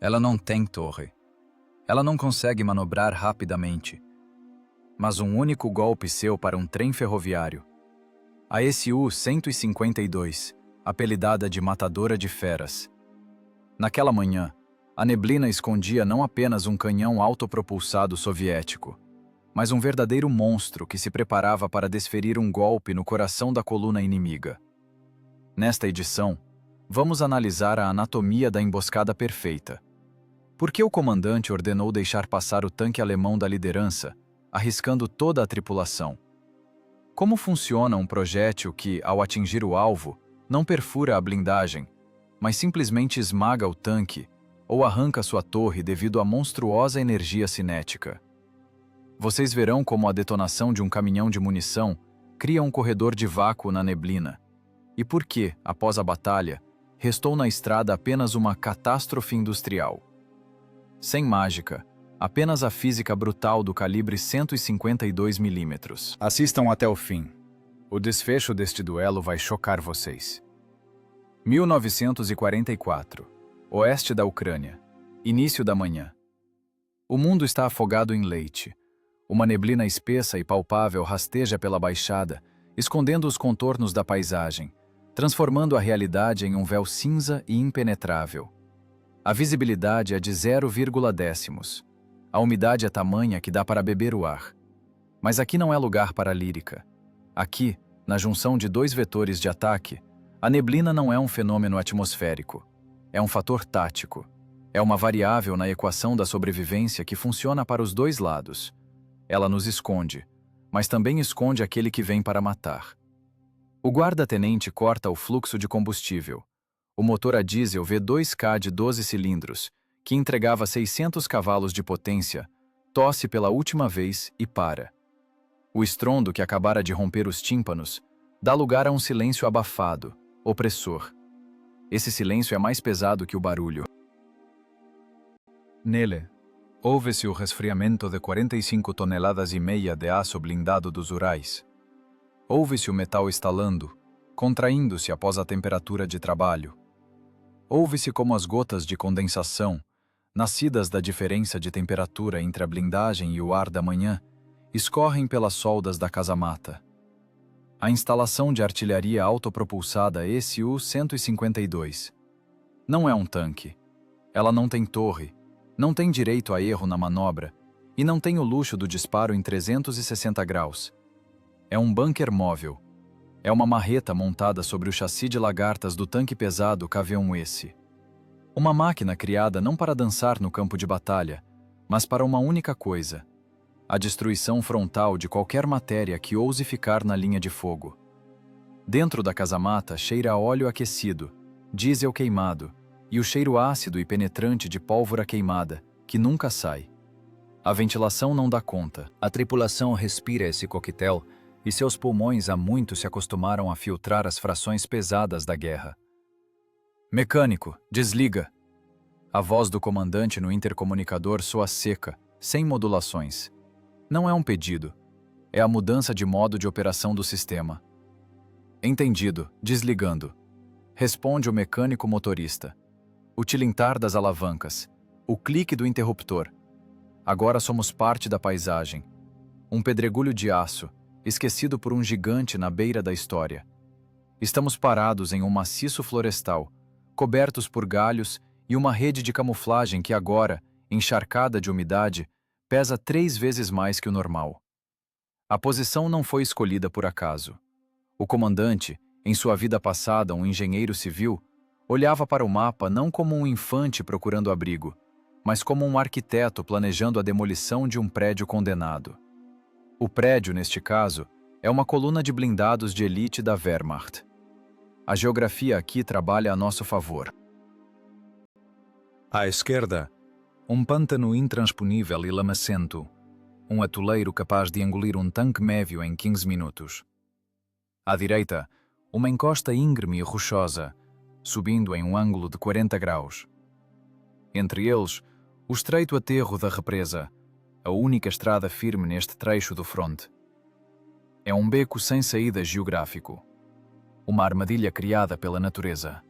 Ela não tem torre. Ela não consegue manobrar rapidamente. Mas um único golpe seu para um trem ferroviário. A SU-152, apelidada de Matadora de Feras. Naquela manhã, a neblina escondia não apenas um canhão autopropulsado soviético, mas um verdadeiro monstro que se preparava para desferir um golpe no coração da coluna inimiga. Nesta edição, vamos analisar a anatomia da emboscada perfeita. Por que o comandante ordenou deixar passar o tanque alemão da liderança, arriscando toda a tripulação? Como funciona um projétil que, ao atingir o alvo, não perfura a blindagem, mas simplesmente esmaga o tanque ou arranca sua torre devido à monstruosa energia cinética? Vocês verão como a detonação de um caminhão de munição cria um corredor de vácuo na neblina. E por que, após a batalha, restou na estrada apenas uma catástrofe industrial. Sem mágica, apenas a física brutal do calibre 152 mm. Assistam até o fim. O desfecho deste duelo vai chocar vocês. 1944. Oeste da Ucrânia. Início da manhã. O mundo está afogado em leite. Uma neblina espessa e palpável rasteja pela baixada, escondendo os contornos da paisagem, transformando a realidade em um véu cinza e impenetrável. A visibilidade é de 0,1 décimos. A umidade é tamanha que dá para beber o ar. Mas aqui não é lugar para lírica. Aqui, na junção de dois vetores de ataque, a neblina não é um fenômeno atmosférico. É um fator tático. É uma variável na equação da sobrevivência que funciona para os dois lados. Ela nos esconde, mas também esconde aquele que vem para matar. O guarda-tenente corta o fluxo de combustível. O motor a diesel V2K de 12 cilindros, que entregava 600 cavalos de potência, tosse pela última vez e para. O estrondo que acabara de romper os tímpanos dá lugar a um silêncio abafado, opressor. Esse silêncio é mais pesado que o barulho. Nele, ouve-se o resfriamento de 45 toneladas e meia de aço blindado dos Urais. Ouve-se o metal estalando, contraindo-se após a temperatura de trabalho. Ouve-se como as gotas de condensação, nascidas da diferença de temperatura entre a blindagem e o ar da manhã, escorrem pelas soldas da casamata. A instalação de artilharia autopropulsada SU-152. Não é um tanque. Ela não tem torre, não tem direito a erro na manobra e não tem o luxo do disparo em 360 graus. É um bunker móvel. É uma marreta montada sobre o chassi de lagartas do tanque pesado KV-1S. Uma máquina criada não para dançar no campo de batalha, mas para uma única coisa: a destruição frontal de qualquer matéria que ouse ficar na linha de fogo. Dentro da casamata cheira a óleo aquecido, diesel queimado e o cheiro ácido e penetrante de pólvora queimada, que nunca sai. A ventilação não dá conta. A tripulação respira esse coquetel e seus pulmões há muito se acostumaram a filtrar as frações pesadas da guerra. Mecânico, desliga! A voz do comandante no intercomunicador soa seca, sem modulações. Não é um pedido. É a mudança de modo de operação do sistema. Entendido, desligando. Responde o mecânico motorista. O tilintar das alavancas. O clique do interruptor. Agora somos parte da paisagem. Um pedregulho de aço, esquecido por um gigante na beira da história. Estamos parados em um maciço florestal, cobertos por galhos e uma rede de camuflagem que agora, encharcada de umidade, pesa 3 vezes mais que o normal. A posição não foi escolhida por acaso. O comandante, em sua vida passada um engenheiro civil, olhava para o mapa não como um infante procurando abrigo, mas como um arquiteto planejando a demolição de um prédio condenado. O prédio, neste caso, é uma coluna de blindados de elite da Wehrmacht. A geografia aqui trabalha a nosso favor. À esquerda, um pântano intransponível e lamacento, um atoleiro capaz de engolir um tanque médio em 15 minutos. À direita, uma encosta íngreme e rochosa, subindo em um ângulo de 40 graus. Entre eles, o estreito aterro da represa, a única estrada firme neste trecho do fronte. É um beco sem saída geográfico, uma armadilha criada pela natureza.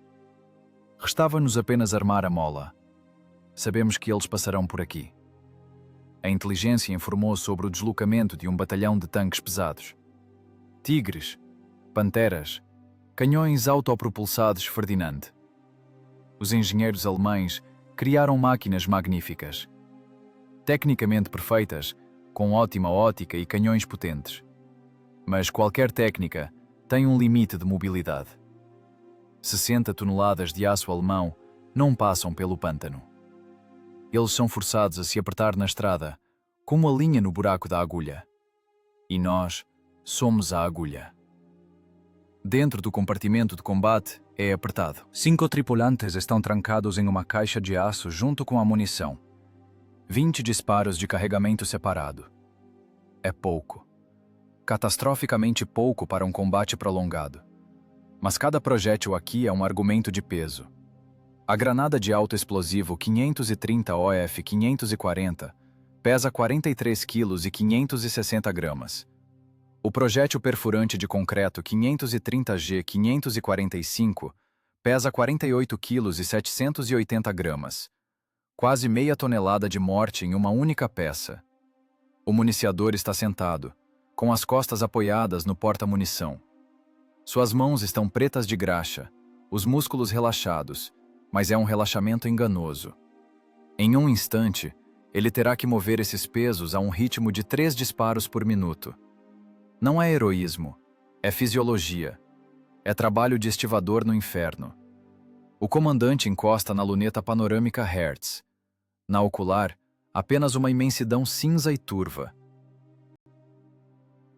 Restava-nos apenas armar a mola. Sabemos que eles passarão por aqui. A inteligência informou sobre o deslocamento de um batalhão de tanques pesados. Tigres, Panteras, canhões autopropulsados Ferdinand. Os engenheiros alemães criaram máquinas magníficas, tecnicamente perfeitas, com ótima ótica e canhões potentes. Mas qualquer técnica tem um limite de mobilidade. 60 toneladas de aço alemão não passam pelo pântano. Eles são forçados a se apertar na estrada, como a linha no buraco da agulha. E nós somos a agulha. Dentro do compartimento de combate é apertado. 5 tripulantes estão trancados em uma caixa de aço junto com a munição. 20 disparos de carregamento separado. É pouco. Catastroficamente pouco para um combate prolongado. Mas cada projétil aqui é um argumento de peso. A granada de alto explosivo 530 OF 540 pesa 43 kg e 560 gramas. O projétil perfurante de concreto 530G 545 pesa 48 kg e 780 gramas. Quase meia tonelada de morte em uma única peça. O municiador está sentado, com as costas apoiadas no porta-munição. Suas mãos estão pretas de graxa, os músculos relaxados, mas é um relaxamento enganoso. Em um instante, ele terá que mover esses pesos a um ritmo de 3 disparos por minuto. Não é heroísmo, é fisiologia. É trabalho de estivador no inferno. O comandante encosta na luneta panorâmica Hertz. Na ocular, apenas uma imensidão cinza e turva.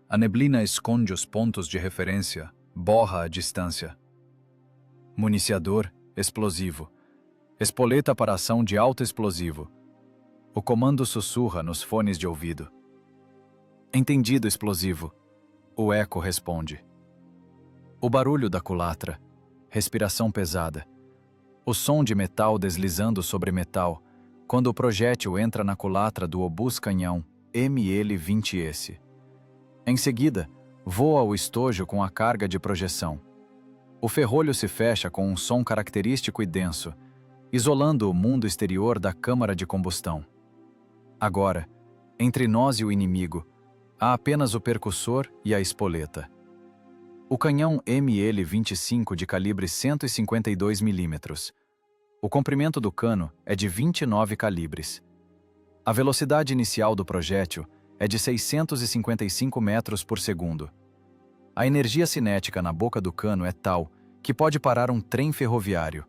A neblina esconde os pontos de referência, borra a distância. Municiador, explosivo. Espoleta para ação de alto explosivo. O comando sussurra nos fones de ouvido. Entendido, explosivo. O eco responde. O barulho da culatra. Respiração pesada. O som de metal deslizando sobre metal, quando o projétil entra na culatra do obus canhão ML-20S. Em seguida, voa o estojo com a carga de projeção. O ferrolho se fecha com um som característico e denso, isolando o mundo exterior da câmara de combustão. Agora, entre nós e o inimigo, há apenas o percussor e a espoleta. O canhão ML-25 de calibre 152 mm. O comprimento do cano é de 29 calibres. A velocidade inicial do projétil é de 655 metros por segundo. A energia cinética na boca do cano é tal que pode parar um trem ferroviário.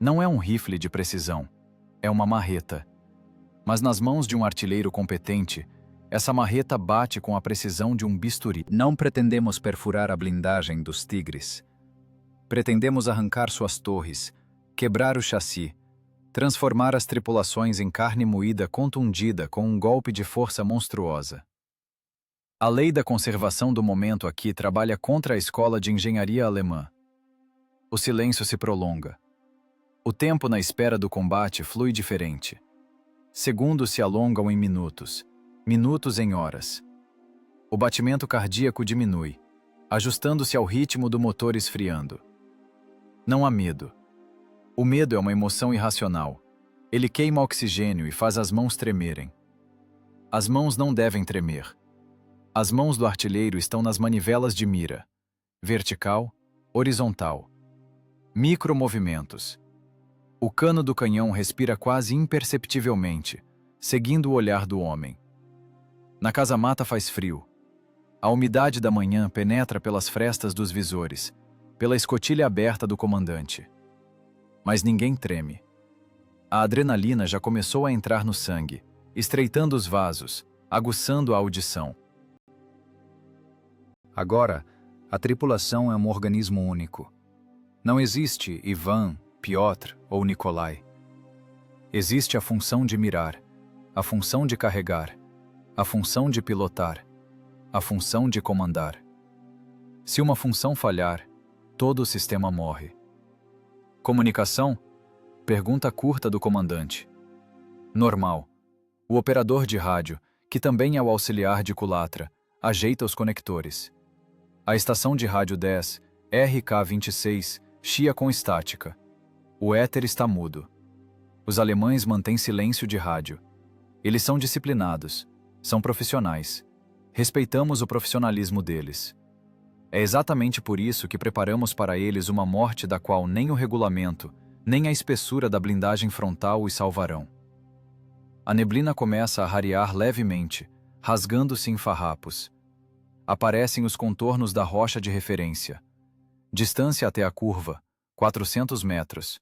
Não é um rifle de precisão, é uma marreta. Mas nas mãos de um artilheiro competente, essa marreta bate com a precisão de um bisturi. Não pretendemos perfurar a blindagem dos Tigres. Pretendemos arrancar suas torres, quebrar o chassi, transformar as tripulações em carne moída contundida com um golpe de força monstruosa. A lei da conservação do momento aqui trabalha contra a escola de engenharia alemã. O silêncio se prolonga. O tempo na espera do combate flui diferente. Segundos se alongam em minutos, minutos em horas. O batimento cardíaco diminui, ajustando-se ao ritmo do motor esfriando. Não há medo. O medo é uma emoção irracional. Ele queima oxigênio e faz as mãos tremerem. As mãos não devem tremer. As mãos do artilheiro estão nas manivelas de mira. Vertical, horizontal. Micromovimentos. O cano do canhão respira quase imperceptivelmente, seguindo o olhar do homem. Na casa-mata faz frio. A umidade da manhã penetra pelas frestas dos visores, pela escotilha aberta do comandante. Mas ninguém treme. A adrenalina já começou a entrar no sangue, estreitando os vasos, aguçando a audição. Agora, a tripulação é um organismo único. Não existe Ivan, Piotr ou Nikolai. Existe a função de mirar, a função de carregar, a função de pilotar, a função de comandar. Se uma função falhar, todo o sistema morre. Comunicação? Pergunta curta do comandante. Normal. O operador de rádio, que também é o auxiliar de culatra, ajeita os conectores. A estação de rádio 10, RK26, chia com estática. O éter está mudo. Os alemães mantêm silêncio de rádio. Eles são disciplinados, são profissionais. Respeitamos o profissionalismo deles. É exatamente por isso que preparamos para eles uma morte da qual nem o regulamento, nem a espessura da blindagem frontal os salvarão. A neblina começa a rarear levemente, rasgando-se em farrapos. Aparecem os contornos da rocha de referência. Distância até a curva, 400 metros.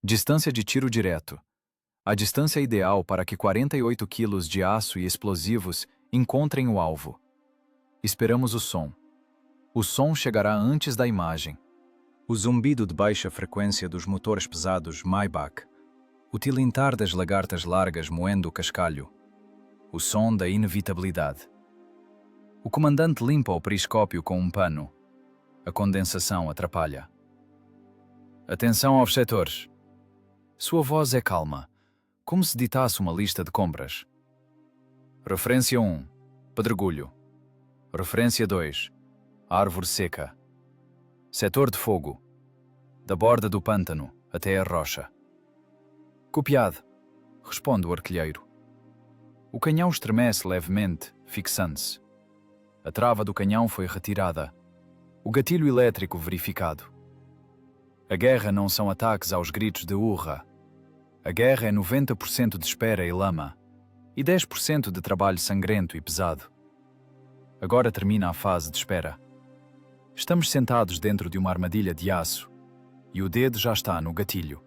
Distância de tiro direto. A distância ideal para que 48 quilos de aço e explosivos encontrem o alvo. Esperamos o som. O som chegará antes da imagem. O zumbido de baixa frequência dos motores pesados Maybach. O tilintar das lagartas largas moendo o cascalho. O som da inevitabilidade. O comandante limpa o periscópio com um pano. A condensação atrapalha. Atenção aos setores. Sua voz é calma, como se ditasse uma lista de compras. Referência 1, pedregulho. Referência 2, árvore seca. Setor de fogo. Da borda do pântano até a rocha. Copiado, responde o arquilheiro. O canhão estremece levemente, fixando-se. A trava do canhão foi retirada. O gatilho elétrico verificado. A guerra não são ataques aos gritos de urra. A guerra é 90% de espera e lama, e 10% de trabalho sangrento e pesado. Agora termina a fase de espera. Estamos sentados dentro de uma armadilha de aço, e o dedo já está no gatilho.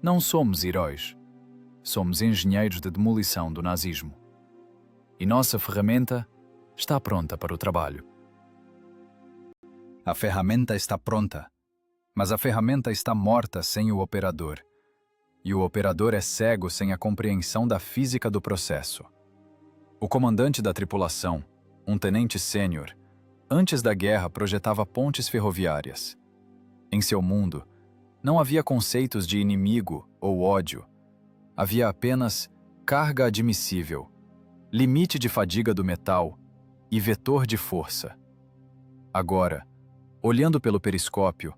Não somos heróis. Somos engenheiros de demolição do nazismo. E nossa ferramenta está pronta para o trabalho. A ferramenta está pronta, mas a ferramenta está morta sem o operador. E o operador é cego sem a compreensão da física do processo. O comandante da tripulação, um tenente sênior, antes da guerra projetava pontes ferroviárias. Em seu mundo, não havia conceitos de inimigo ou ódio. Havia apenas carga admissível, limite de fadiga do metal e vetor de força. Agora, olhando pelo periscópio,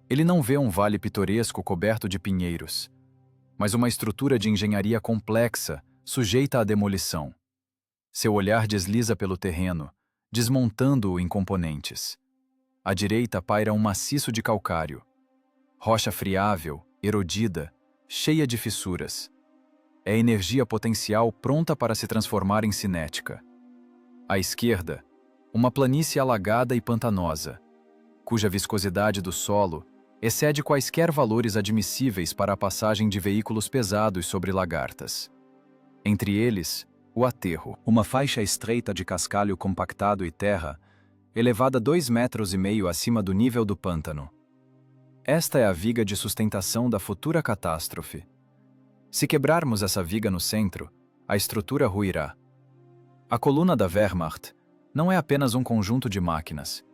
ele não vê um vale pitoresco coberto de pinheiros, mas uma estrutura de engenharia complexa, sujeita à demolição. Seu olhar desliza pelo terreno, desmontando-o em componentes. À direita paira um maciço de calcário. Rocha friável, erodida, cheia de fissuras. É energia potencial pronta para se transformar em cinética. À esquerda, uma planície alagada e pantanosa, cuja viscosidade do solo excede quaisquer valores admissíveis para a passagem de veículos pesados sobre lagartas. Entre eles, o aterro, uma faixa estreita de cascalho compactado e terra, elevada 2,5 metros acima do nível do pântano. Esta é a viga de sustentação da futura catástrofe. Se quebrarmos essa viga no centro, a estrutura ruirá. A coluna da Wehrmacht não é apenas um conjunto de máquinas.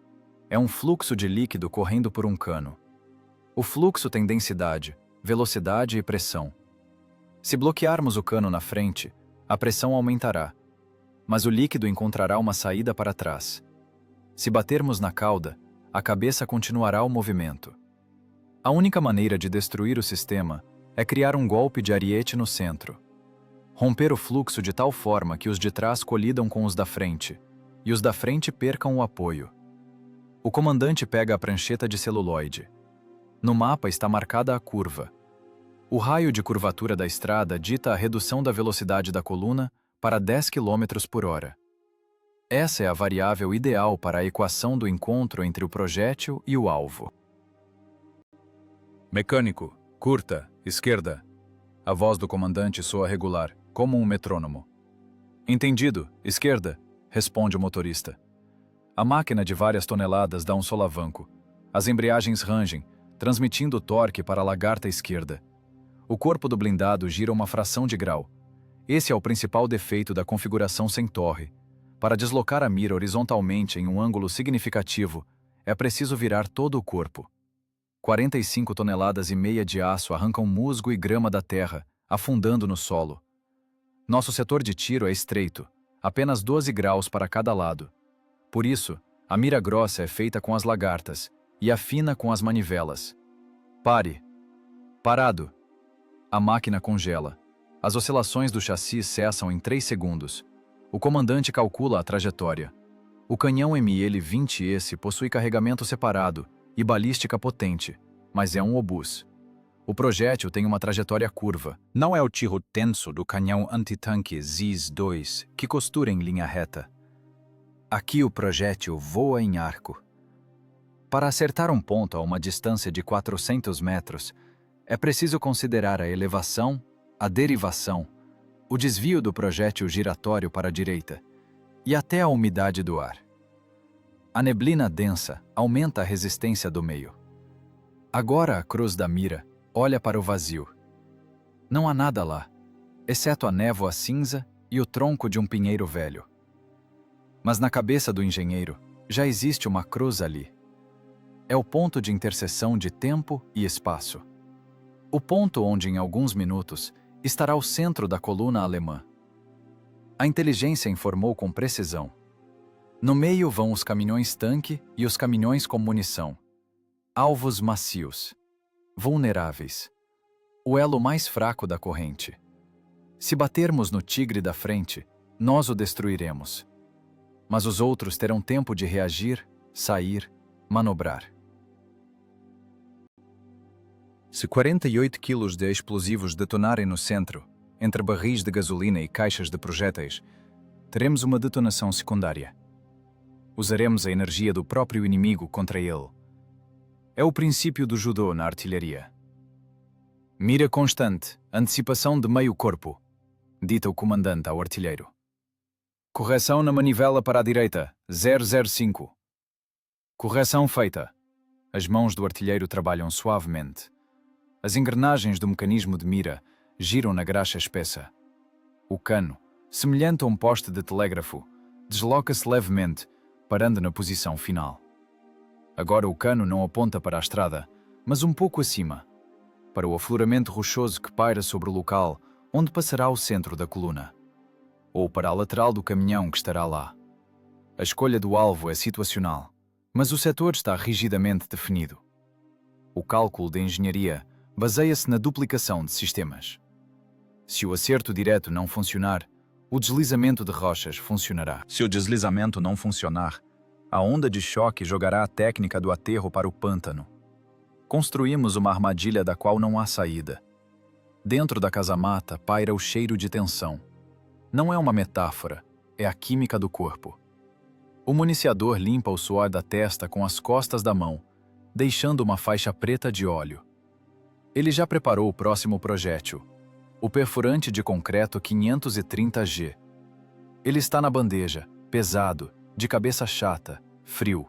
É um fluxo de líquido correndo por um cano. O fluxo tem densidade, velocidade e pressão. Se bloquearmos o cano na frente, a pressão aumentará, mas o líquido encontrará uma saída para trás. Se batermos na cauda, a cabeça continuará o movimento. A única maneira de destruir o sistema é criar um golpe de ariete no centro. Romper o fluxo de tal forma que os de trás colidam com os da frente, e os da frente percam o apoio. O comandante pega a prancheta de celuloide. No mapa está marcada a curva. O raio de curvatura da estrada dita a redução da velocidade da coluna para 10 km por hora. Essa é a variável ideal para a equação do encontro entre o projétil e o alvo. Mecânico, curta, esquerda. A voz do comandante soa regular, como um metrônomo. Entendido, esquerda, responde o motorista. A máquina de várias toneladas dá um solavanco. As embreagens rangem, transmitindo o torque para a lagarta esquerda. O corpo do blindado gira uma fração de grau. Esse é o principal defeito da configuração sem torre. Para deslocar a mira horizontalmente em um ângulo significativo, é preciso virar todo o corpo. 45,5 toneladas de aço arrancam musgo e grama da terra, afundando no solo. Nosso setor de tiro é estreito, apenas 12 graus para cada lado. Por isso, a mira grossa é feita com as lagartas e a fina com as manivelas. Pare. Parado. A máquina congela. As oscilações do chassi cessam em 3 segundos. O comandante calcula a trajetória. O canhão ML-20S possui carregamento separado e balística potente, mas é um obus. O projétil tem uma trajetória curva. Não é o tiro tenso do canhão antitanque ZIS-2 que costura em linha reta. Aqui o projétil voa em arco. Para acertar um ponto a uma distância de 400 metros, é preciso considerar a elevação, a derivação, o desvio do projétil giratório para a direita e até a umidade do ar. A neblina densa aumenta a resistência do meio. Agora a cruz da mira olha para o vazio. Não há nada lá, exceto a névoa cinza e o tronco de um pinheiro velho. Mas na cabeça do engenheiro já existe uma cruz ali. É o ponto de interseção de tempo e espaço. O ponto onde, em alguns minutos, estará o centro da coluna alemã. A inteligência informou com precisão. No meio vão os caminhões-tanque e os caminhões com munição. Alvos macios. Vulneráveis. O elo mais fraco da corrente. Se batermos no tigre da frente, nós o destruiremos. Mas os outros terão tempo de reagir, sair, manobrar. Se 48 quilos de explosivos detonarem no centro, entre barris de gasolina e caixas de projéteis, teremos uma detonação secundária. Usaremos a energia do próprio inimigo contra ele. É o princípio do judô na artilharia. Mira constante, antecipação de meio corpo, dita o comandante ao artilheiro. Correção na manivela para a direita, 005. Correção feita. As mãos do artilheiro trabalham suavemente. As engrenagens do mecanismo de mira giram na graxa espessa. O cano, semelhante a um poste de telégrafo, desloca-se levemente, parando na posição final. Agora o cano não aponta para a estrada, mas um pouco acima, para o afloramento rochoso que paira sobre o local onde passará o centro da coluna, ou para a lateral do caminhão que estará lá. A escolha do alvo é situacional, mas o setor está rigidamente definido. O cálculo de engenharia baseia-se na duplicação de sistemas. Se o acerto direto não funcionar, o deslizamento de rochas funcionará. Se o deslizamento não funcionar, a onda de choque jogará a técnica do aterro para o pântano. Construímos uma armadilha da qual não há saída. Dentro da casamata paira o cheiro de tensão. Não é uma metáfora, é a química do corpo. O municiador limpa o suor da testa com as costas da mão, deixando uma faixa preta de óleo. Ele já preparou o próximo projétil, o perfurante de concreto 530G. Ele está na bandeja, pesado, de cabeça chata, frio.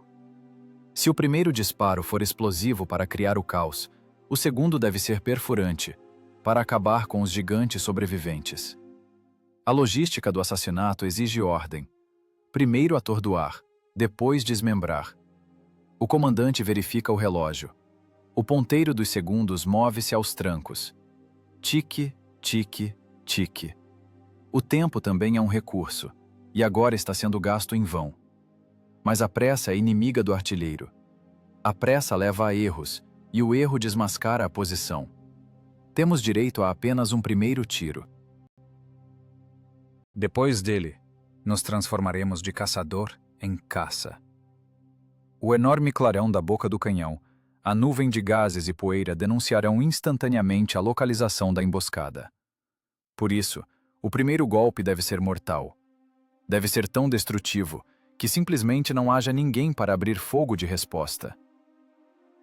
Se o primeiro disparo for explosivo para criar o caos, o segundo deve ser perfurante, para acabar com os gigantes sobreviventes. A logística do assassinato exige ordem. Primeiro atordoar, depois desmembrar. O comandante verifica o relógio. O ponteiro dos segundos move-se aos trancos. Tique, tique, tique. O tempo também é um recurso, e agora está sendo gasto em vão. Mas a pressa é inimiga do artilheiro. A pressa leva a erros, e o erro desmascara a posição. Temos direito a apenas um primeiro tiro. Depois dele, nos transformaremos de caçador em caça. O enorme clarão da boca do canhão, a nuvem de gases e poeira denunciarão instantaneamente a localização da emboscada. Por isso, o primeiro golpe deve ser mortal. Deve ser tão destrutivo que simplesmente não haja ninguém para abrir fogo de resposta.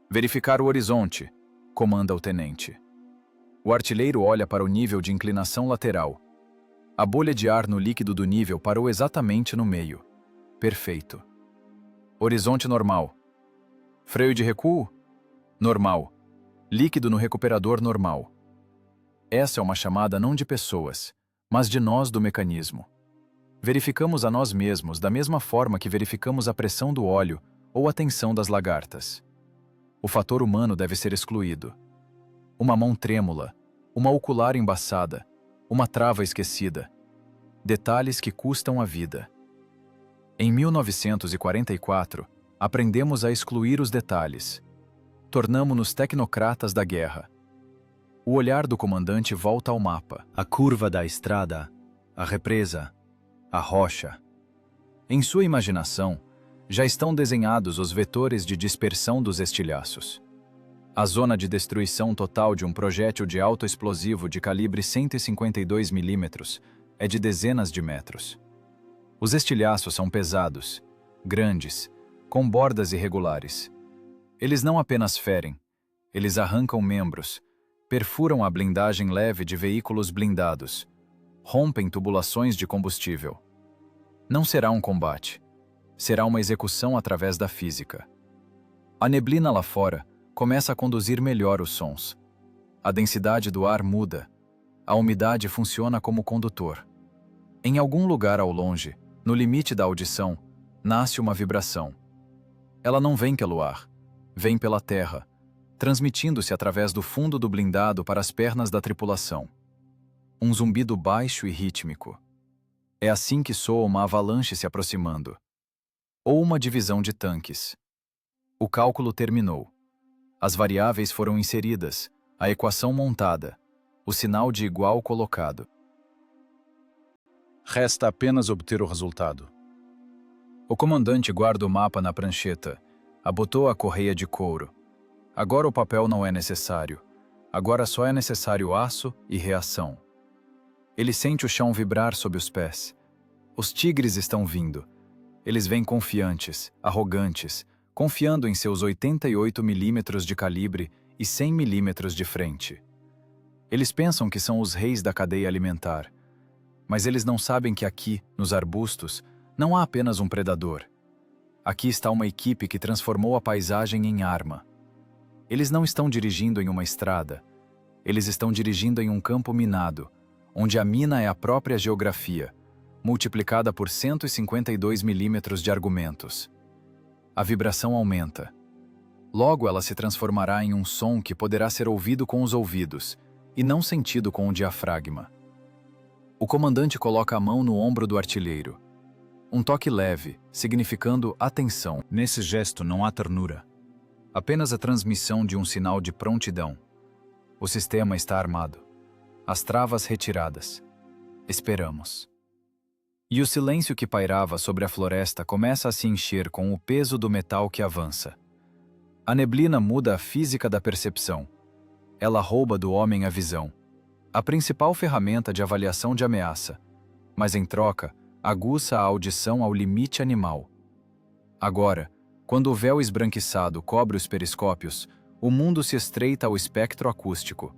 Verificar o horizonte, comanda o tenente. O artilheiro olha para o nível de inclinação lateral. A bolha de ar no líquido do nível parou exatamente no meio. Perfeito. Horizonte normal. Freio de recuo? Normal. Líquido no recuperador normal. Essa é uma chamada não de pessoas, mas de nós do mecanismo. Verificamos a nós mesmos da mesma forma que verificamos a pressão do óleo ou a tensão das lagartas. O fator humano deve ser excluído. Uma mão trêmula, uma ocular embaçada, uma trava esquecida. Detalhes que custam a vida. Em 1944, aprendemos a excluir os detalhes. Tornamo-nos tecnocratas da guerra. O olhar do comandante volta ao mapa. A curva da estrada, a represa, a rocha. Em sua imaginação, já estão desenhados os vetores de dispersão dos estilhaços. A zona de destruição total de um projétil de alto explosivo de calibre 152 mm é de dezenas de metros. Os estilhaços são pesados, grandes, com bordas irregulares. Eles não apenas ferem, eles arrancam membros, perfuram a blindagem leve de veículos blindados, rompem tubulações de combustível. Não será um combate, será uma execução através da física. A neblina lá fora começa a conduzir melhor os sons. A densidade do ar muda, a umidade funciona como condutor. Em algum lugar ao longe, no limite da audição, nasce uma vibração. Ela não vem pelo ar, vem pela terra, transmitindo-se através do fundo do blindado para as pernas da tripulação. Um zumbido baixo e rítmico. É assim que soa uma avalanche se aproximando. Ou uma divisão de tanques. O cálculo terminou. As variáveis foram inseridas, a equação montada, o sinal de igual colocado. Resta apenas obter o resultado. O comandante guarda o mapa na prancheta, abotou a correia de couro. Agora o papel não é necessário. Agora só é necessário aço e reação. Ele sente o chão vibrar sob os pés. Os tigres estão vindo. Eles vêm confiantes, arrogantes, confiando em seus 88 milímetros de calibre e 100 milímetros de frente. Eles pensam que são os reis da cadeia alimentar. Mas eles não sabem que aqui, nos arbustos, não há apenas um predador. Aqui está uma equipe que transformou a paisagem em arma. Eles não estão dirigindo em uma estrada. Eles estão dirigindo em um campo minado, onde a mina é a própria geografia, multiplicada por 152 milímetros de argumentos. A vibração aumenta. Logo ela se transformará em um som que poderá ser ouvido com os ouvidos, e não sentido com o diafragma. O comandante coloca a mão no ombro do artilheiro. Um toque leve, significando atenção. Nesse gesto não há ternura. Apenas a transmissão de um sinal de prontidão. O sistema está armado. As travas retiradas. Esperamos. E o silêncio que pairava sobre a floresta começa a se encher com o peso do metal que avança. A neblina muda a física da percepção. Ela rouba do homem a visão, a principal ferramenta de avaliação de ameaça, mas em troca, aguça a audição ao limite animal. Agora, quando o véu esbranquiçado cobre os periscópios, o mundo se estreita ao espectro acústico.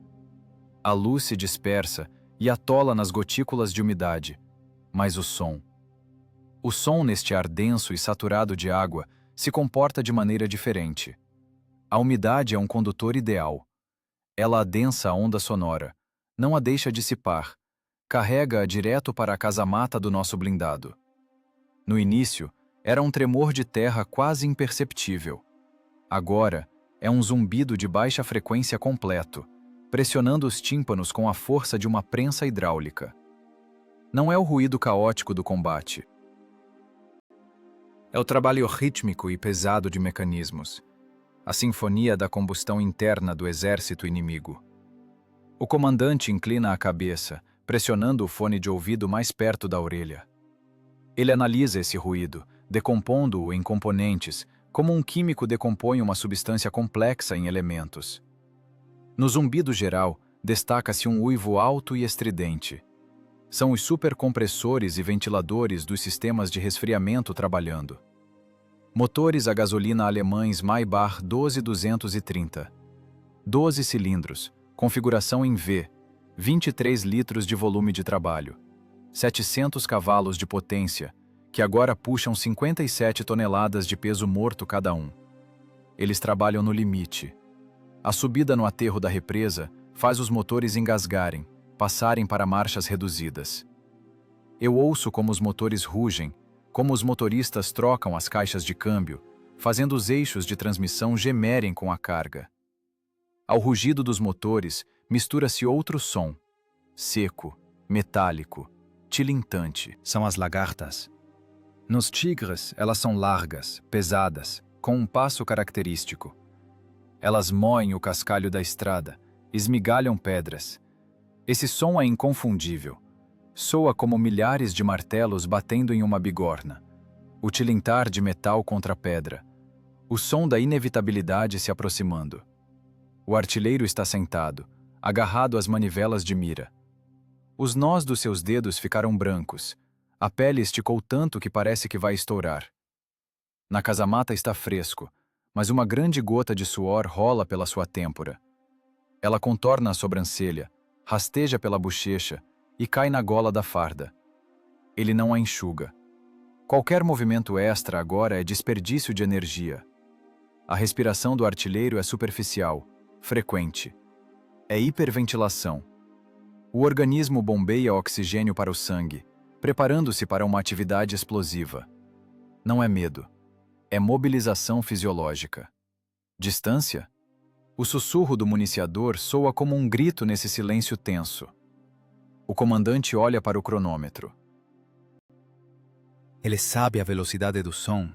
A luz se dispersa e atola nas gotículas de umidade, mas o som neste ar denso e saturado de água se comporta de maneira diferente. A umidade é um condutor ideal. Ela adensa a onda sonora, não a deixa dissipar, carrega-a direto para a casamata do nosso blindado. No início, era um tremor de terra quase imperceptível. Agora, é um zumbido de baixa frequência completo, pressionando os tímpanos com a força de uma prensa hidráulica. Não é o ruído caótico do combate. É o trabalho rítmico e pesado de mecanismos, a sinfonia da combustão interna do exército inimigo. O comandante inclina a cabeça, pressionando o fone de ouvido mais perto da orelha. Ele analisa esse ruído, decompondo-o em componentes, como um químico decompõe uma substância complexa em elementos. No zumbido geral, destaca-se um uivo alto e estridente. São os supercompressores e ventiladores dos sistemas de resfriamento trabalhando. Motores a gasolina alemães Maybach 12230. 12 cilindros, configuração em V, 23 litros de volume de trabalho, 700 cavalos de potência, que agora puxam 57 toneladas de peso morto cada um. Eles trabalham no limite. A subida no aterro da represa faz os motores engasgarem, passarem para marchas reduzidas. Eu ouço como os motores rugem, como os motoristas trocam as caixas de câmbio, fazendo os eixos de transmissão gemerem com a carga. Ao rugido dos motores mistura-se outro som, seco, metálico, tilintante. São as lagartas. Nos tigres, elas são largas, pesadas, com um passo característico. Elas moem o cascalho da estrada, esmigalham pedras. Esse som é inconfundível. Soa como milhares de martelos batendo em uma bigorna. O tilintar de metal contra pedra. O som da inevitabilidade se aproximando. O artilheiro está sentado, agarrado às manivelas de mira. Os nós dos seus dedos ficaram brancos. A pele esticou tanto que parece que vai estourar. Na casamata está fresco, mas uma grande gota de suor rola pela sua têmpora. Ela contorna a sobrancelha, rasteja pela bochecha e cai na gola da farda. Ele não a enxuga. Qualquer movimento extra agora é desperdício de energia. A respiração do artilheiro é superficial, frequente. É hiperventilação. O organismo bombeia oxigênio para o sangue, preparando-se para uma atividade explosiva. Não é medo. É mobilização fisiológica. Distância? O sussurro do municiador soa como um grito nesse silêncio tenso. O comandante olha para o cronômetro. Ele sabe a velocidade do som.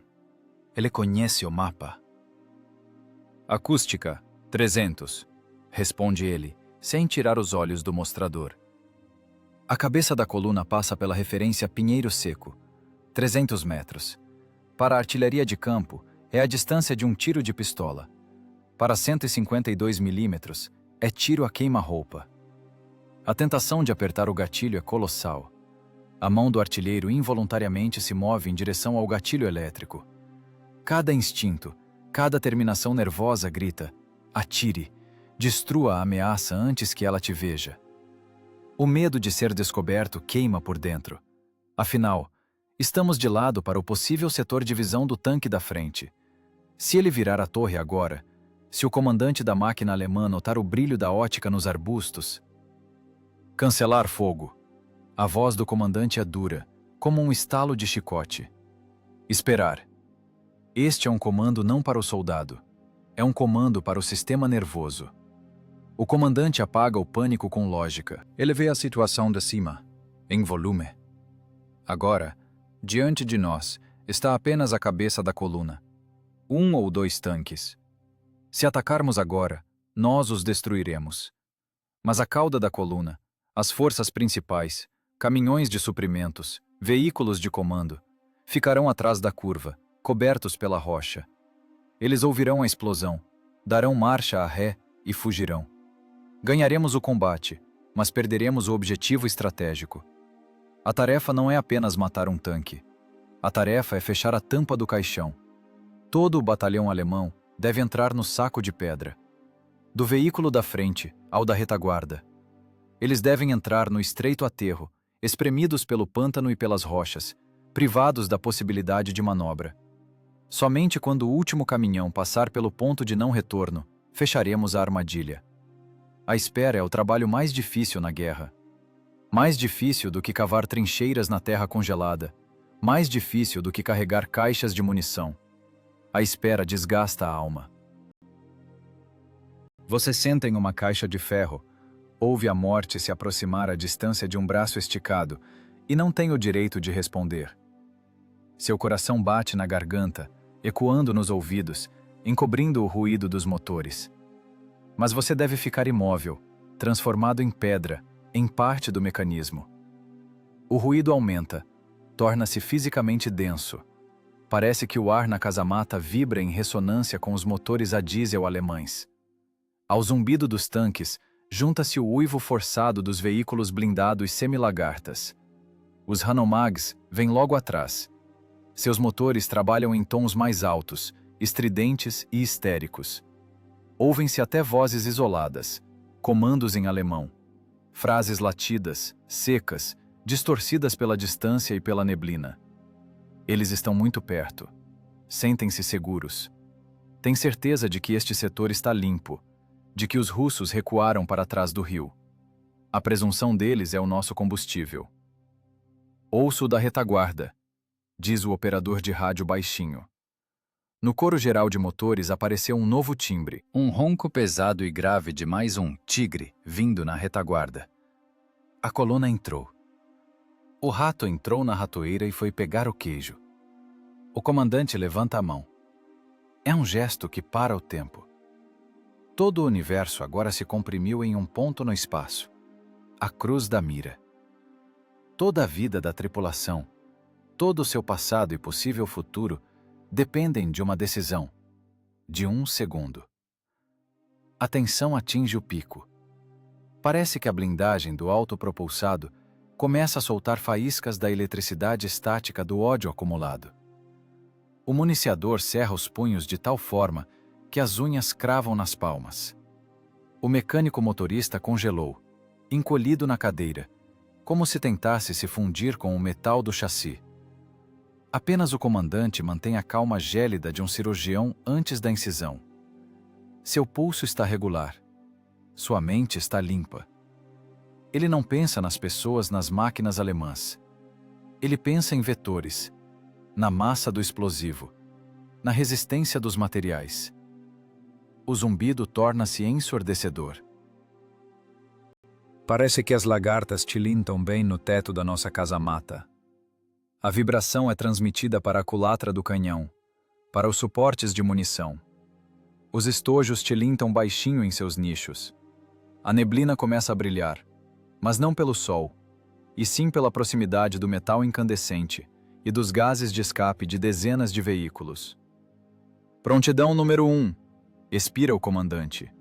Ele conhece o mapa. Acústica, 300, responde ele, sem tirar os olhos do mostrador. A cabeça da coluna passa pela referência Pinheiro Seco, 300 metros. Para a artilharia de campo, é a distância de um tiro de pistola. Para 152 milímetros, é tiro a queima-roupa. A tentação de apertar o gatilho é colossal. A mão do artilheiro involuntariamente se move em direção ao gatilho elétrico. Cada instinto, cada terminação nervosa grita: atire, destrua a ameaça antes que ela te veja. O medo de ser descoberto queima por dentro. Afinal, estamos de lado para o possível setor de visão do tanque da frente. Se ele virar a torre agora, se o comandante da máquina alemã notar o brilho da ótica nos arbustos... Cancelar fogo. A voz do comandante é dura, como um estalo de chicote. Esperar. Este é um comando não para o soldado. É um comando para o sistema nervoso. O comandante apaga o pânico com lógica. Ele vê a situação de cima, em volume. Agora, diante de nós, está apenas a cabeça da coluna. 1 ou 2 tanques. Se atacarmos agora, nós os destruiremos. Mas a cauda da coluna, as forças principais, caminhões de suprimentos, veículos de comando, ficarão atrás da curva, cobertos pela rocha. Eles ouvirão a explosão, darão marcha a ré e fugirão. Ganharemos o combate, mas perderemos o objetivo estratégico. A tarefa não é apenas matar um tanque. A tarefa é fechar a tampa do caixão. Todo o batalhão alemão deve entrar no saco de pedra. Do veículo da frente ao da retaguarda. Eles devem entrar no estreito aterro, espremidos pelo pântano e pelas rochas, privados da possibilidade de manobra. Somente quando o último caminhão passar pelo ponto de não retorno, fecharemos a armadilha. A espera é o trabalho mais difícil na guerra. Mais difícil do que cavar trincheiras na terra congelada. Mais difícil do que carregar caixas de munição. A espera desgasta a alma. Você senta em uma caixa de ferro, ouve a morte se aproximar à distância de um braço esticado e não tem o direito de responder. Seu coração bate na garganta, ecoando nos ouvidos, encobrindo o ruído dos motores. Mas você deve ficar imóvel, transformado em pedra, em parte do mecanismo. O ruído aumenta, torna-se fisicamente denso. Parece que o ar na casamata vibra em ressonância com os motores a diesel alemães. Ao zumbido dos tanques, junta-se o uivo forçado dos veículos blindados semi-lagartas. Os Hanomaags vêm logo atrás. Seus motores trabalham em tons mais altos, estridentes e histéricos. Ouvem-se até vozes isoladas, comandos em alemão, frases latidas, secas, distorcidas pela distância e pela neblina. Eles estão muito perto. Sentem-se seguros. Têm certeza de que este setor está limpo, de que os russos recuaram para trás do rio. A presunção deles é o nosso combustível. Ouço da retaguarda, diz o operador de rádio baixinho. No coro geral de motores apareceu um novo timbre, um ronco pesado e grave de mais um tigre vindo na retaguarda. A coluna entrou. O rato entrou na ratoeira e foi pegar o queijo. O comandante levanta a mão. É um gesto que para o tempo. Todo o universo agora se comprimiu em um ponto no espaço, a cruz da mira. Toda a vida da tripulação, todo o seu passado e possível futuro dependem de uma decisão, de um segundo. A tensão atinge o pico. Parece que a blindagem do autopropulsado começa a soltar faíscas da eletricidade estática do ódio acumulado. O municiador cerra os punhos de tal forma que as unhas cravam nas palmas. O mecânico motorista congelou, encolhido na cadeira, como se tentasse se fundir com o metal do chassi. Apenas o comandante mantém a calma gélida de um cirurgião antes da incisão. Seu pulso está regular. Sua mente está limpa. Ele não pensa nas pessoas nas máquinas alemãs. Ele pensa em vetores, na massa do explosivo, na resistência dos materiais. O zumbido torna-se ensurdecedor. Parece que as lagartas tilintam bem no teto da nossa casa-mata. A vibração é transmitida para a culatra do canhão, para os suportes de munição. Os estojos tilintam baixinho em seus nichos. A neblina começa a brilhar, mas não pelo sol, e sim pela proximidade do metal incandescente e dos gases de escape de dezenas de veículos. Prontidão número 1, expira o comandante.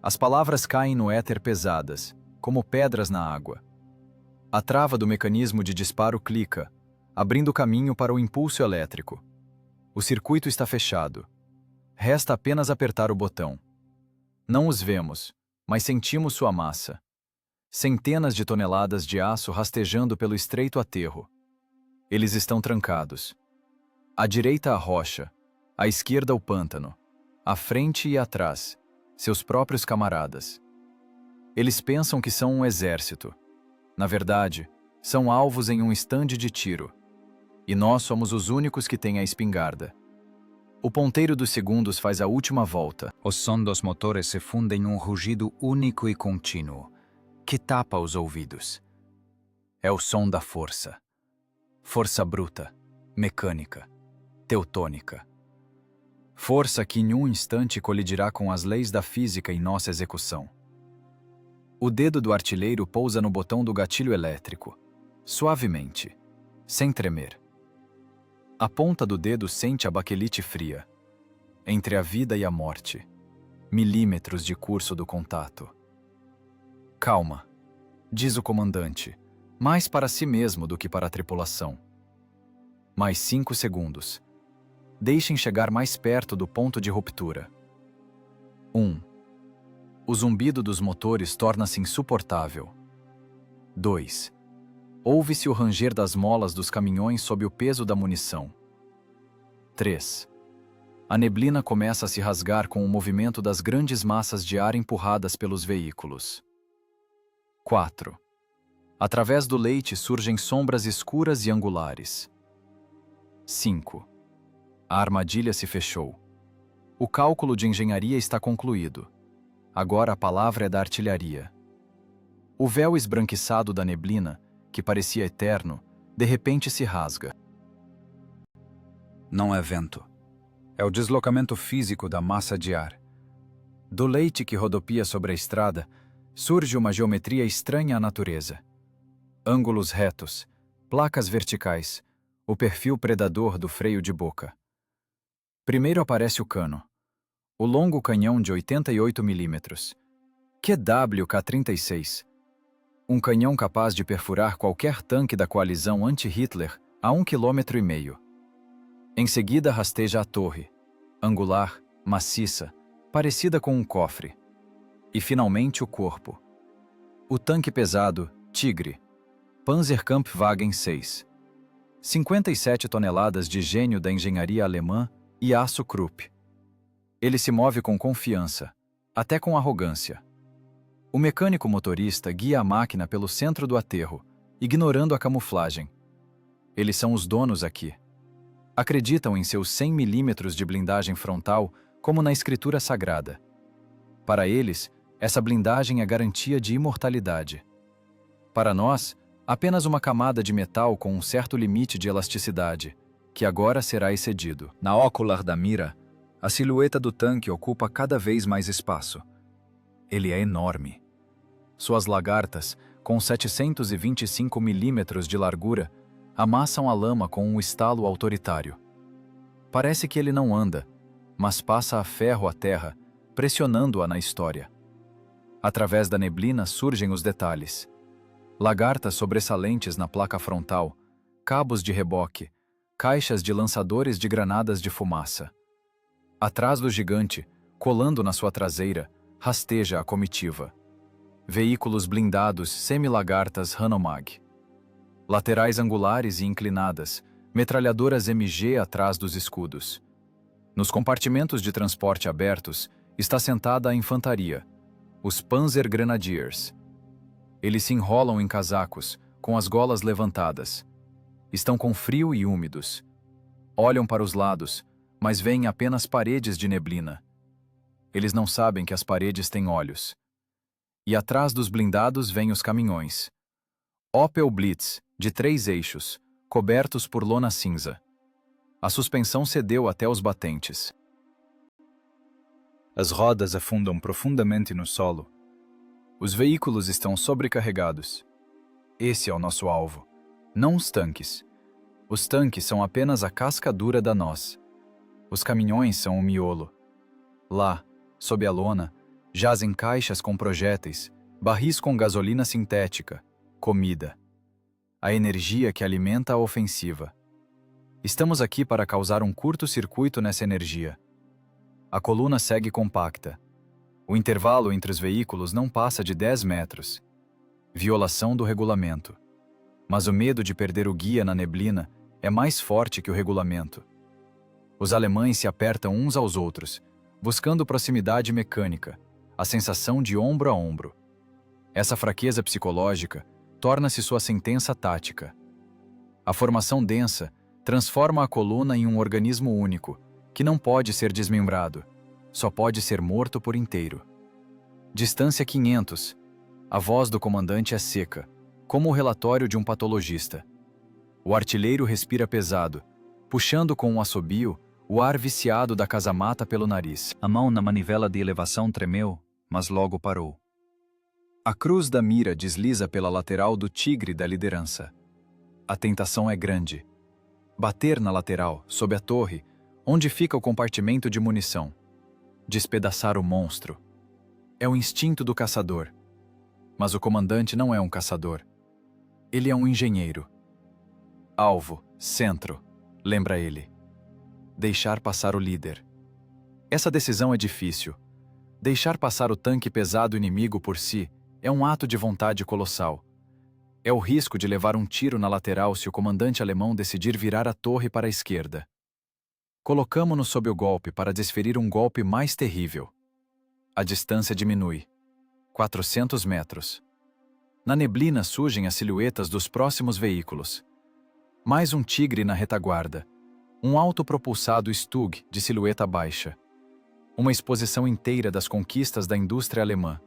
As palavras caem no éter pesadas, como pedras na água. A trava do mecanismo de disparo clica, abrindo caminho para o impulso elétrico. O circuito está fechado. Resta apenas apertar o botão. Não os vemos, mas sentimos sua massa. Centenas de toneladas de aço rastejando pelo estreito aterro. Eles estão trancados. À direita a rocha, à esquerda o pântano, à frente e atrás, seus próprios camaradas. Eles pensam que são um exército. Na verdade, são alvos em um estande de tiro. E nós somos os únicos que têm a espingarda. O ponteiro dos segundos faz a última volta. O som dos motores se funde em um rugido único e contínuo, que tapa os ouvidos. É o som da força. Força bruta, mecânica, teutônica. Força que em um instante colidirá com as leis da física em nossa execução. O dedo do artilheiro pousa no botão do gatilho elétrico, suavemente, sem tremer. A ponta do dedo sente a baquelite fria. Entre a vida e a morte. Milímetros de curso do contato. Calma, diz o comandante, mais para si mesmo do que para a tripulação. Mais 5 segundos. Deixem chegar mais perto do ponto de ruptura. 1. O zumbido dos motores torna-se insuportável. 2. Ouve-se o ranger das molas dos caminhões sob o peso da munição. 3. A neblina começa a se rasgar com o movimento das grandes massas de ar empurradas pelos veículos. 4. Através do leite surgem sombras escuras e angulares. 5. A armadilha se fechou. O cálculo de engenharia está concluído. Agora a palavra é da artilharia. O véu esbranquiçado da neblina, que parecia eterno, de repente se rasga. Não é vento. É o deslocamento físico da massa de ar. Do leite que rodopia sobre a estrada, surge uma geometria estranha à natureza. Ângulos retos, placas verticais, o perfil predador do freio de boca. Primeiro aparece o cano. O longo canhão de 88 milímetros. QW-K-36. Um canhão capaz de perfurar qualquer tanque da coalizão anti-Hitler a 1,5 km. Em seguida rasteja a torre, angular, maciça, parecida com um cofre. E finalmente o corpo. O tanque pesado, Tigre, Panzerkampfwagen 6. 57 toneladas de gênio da engenharia alemã e aço Krupp. Ele se move com confiança, até com arrogância. O mecânico motorista guia a máquina pelo centro do aterro, ignorando a camuflagem. Eles são os donos aqui. Acreditam em seus 100 milímetros de blindagem frontal como na escritura sagrada. Para eles, essa blindagem é garantia de imortalidade. Para nós, apenas uma camada de metal com um certo limite de elasticidade, que agora será excedido. Na ócular da mira, A silhueta do tanque ocupa cada vez mais espaço. Ele é enorme. Suas lagartas, com 725 milímetros de largura, amassam a lama com um estalo autoritário. Parece que ele não anda, mas passa a ferro a terra, pressionando-a na história. Através da neblina surgem os detalhes. Lagartas sobressalentes na placa frontal, cabos de reboque, caixas de lançadores de granadas de fumaça. Atrás do gigante, colando na sua traseira, rasteja a comitiva. Veículos blindados semi-lagartas Hanomag. Laterais angulares e inclinadas, metralhadoras MG atrás dos escudos. Nos compartimentos de transporte abertos está sentada a infantaria, os Panzer Grenadiers. Eles se enrolam em casacos, com as golas levantadas. Estão com frio e úmidos. Olham para os lados, mas veem apenas paredes de neblina. Eles não sabem que as paredes têm olhos. E atrás dos blindados vêm os caminhões. Opel Blitz, de 3 eixos, cobertos por lona cinza. A suspensão cedeu até os batentes. As rodas afundam profundamente no solo. Os veículos estão sobrecarregados. Esse é o nosso alvo, não os tanques. Os tanques são apenas a casca dura da noz. Os caminhões são o miolo. Lá, sob a lona, jazem caixas com projéteis, barris com gasolina sintética, comida. A energia que alimenta a ofensiva. Estamos aqui para causar um curto-circuito nessa energia. A coluna segue compacta. O intervalo entre os veículos não passa de 10 metros. Violação do regulamento. Mas o medo de perder o guia na neblina é mais forte que o regulamento. Os alemães se apertam uns aos outros, buscando proximidade mecânica, a sensação de ombro a ombro. Essa fraqueza psicológica torna-se sua sentença tática. A formação densa transforma a coluna em um organismo único, que não pode ser desmembrado, só pode ser morto por inteiro. Distância 500. A voz do comandante é seca, como o relatório de um patologista. O artilheiro respira pesado, puxando com um assobio o ar viciado da casamata pelo nariz. A mão na manivela de elevação tremeu, mas logo parou. A cruz da mira desliza pela lateral do tigre da liderança. A tentação é grande. Bater na lateral, sob a torre, onde fica o compartimento de munição. Despedaçar o monstro. É o instinto do caçador. Mas o comandante não é um caçador. Ele é um engenheiro. Alvo, centro, lembra ele. Deixar passar o líder. Essa decisão é difícil. Deixar passar o tanque pesado inimigo por si é um ato de vontade colossal. É o risco de levar um tiro na lateral se o comandante alemão decidir virar a torre para a esquerda. Colocamo-nos sob o golpe para desferir um golpe mais terrível. A distância diminui. 400 metros. Na neblina surgem as silhuetas dos próximos veículos. Mais um tigre na retaguarda. Um autopropulsado Stug de silhueta baixa. Uma exposição inteira das conquistas da indústria alemã.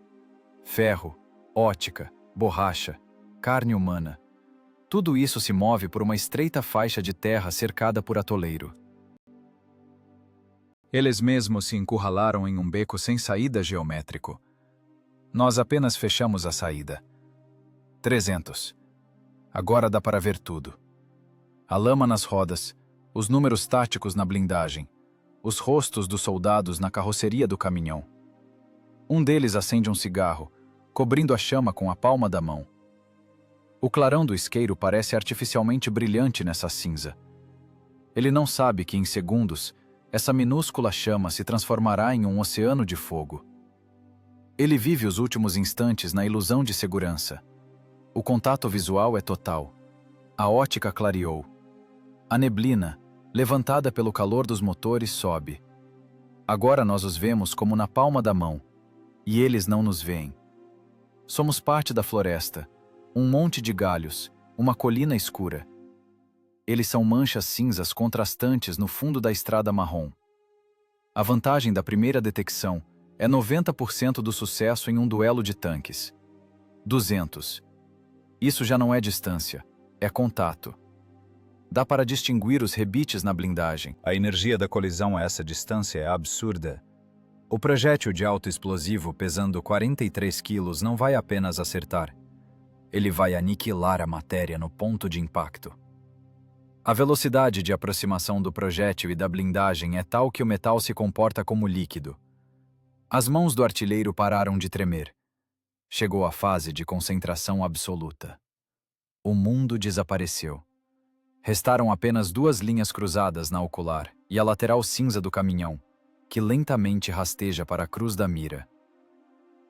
Ferro, ótica, borracha, carne humana. Tudo isso se move por uma estreita faixa de terra cercada por atoleiro. Eles mesmos se encurralaram em um beco sem saída geométrico. Nós apenas fechamos a saída. 300. Agora dá para ver tudo. A lama nas rodas, os números táticos na blindagem, os rostos dos soldados na carroceria do caminhão. Um deles acende um cigarro, cobrindo a chama com a palma da mão. O clarão do isqueiro parece artificialmente brilhante nessa cinza. Ele não sabe que, em segundos, essa minúscula chama se transformará em um oceano de fogo. Ele vive os últimos instantes na ilusão de segurança. O contato visual é total. A ótica clareou. A neblina, levantada pelo calor dos motores, sobe. Agora nós os vemos como na palma da mão, e eles não nos veem. Somos parte da floresta, um monte de galhos, uma colina escura. Eles são manchas cinzas contrastantes no fundo da estrada marrom. A vantagem da primeira detecção é 90% do sucesso em um duelo de tanques. 200. Isso já não é distância, é contato. Dá para distinguir os rebites na blindagem. A energia da colisão a essa distância é absurda. O projétil de alto explosivo pesando 43 quilos não vai apenas acertar. Ele vai aniquilar a matéria no ponto de impacto. A velocidade de aproximação do projétil e da blindagem é tal que o metal se comporta como líquido. As mãos do artilheiro pararam de tremer. Chegou a fase de concentração absoluta. O mundo desapareceu. Restaram apenas 2 linhas cruzadas na ocular e a lateral cinza do caminhão, que lentamente rasteja para a cruz da mira.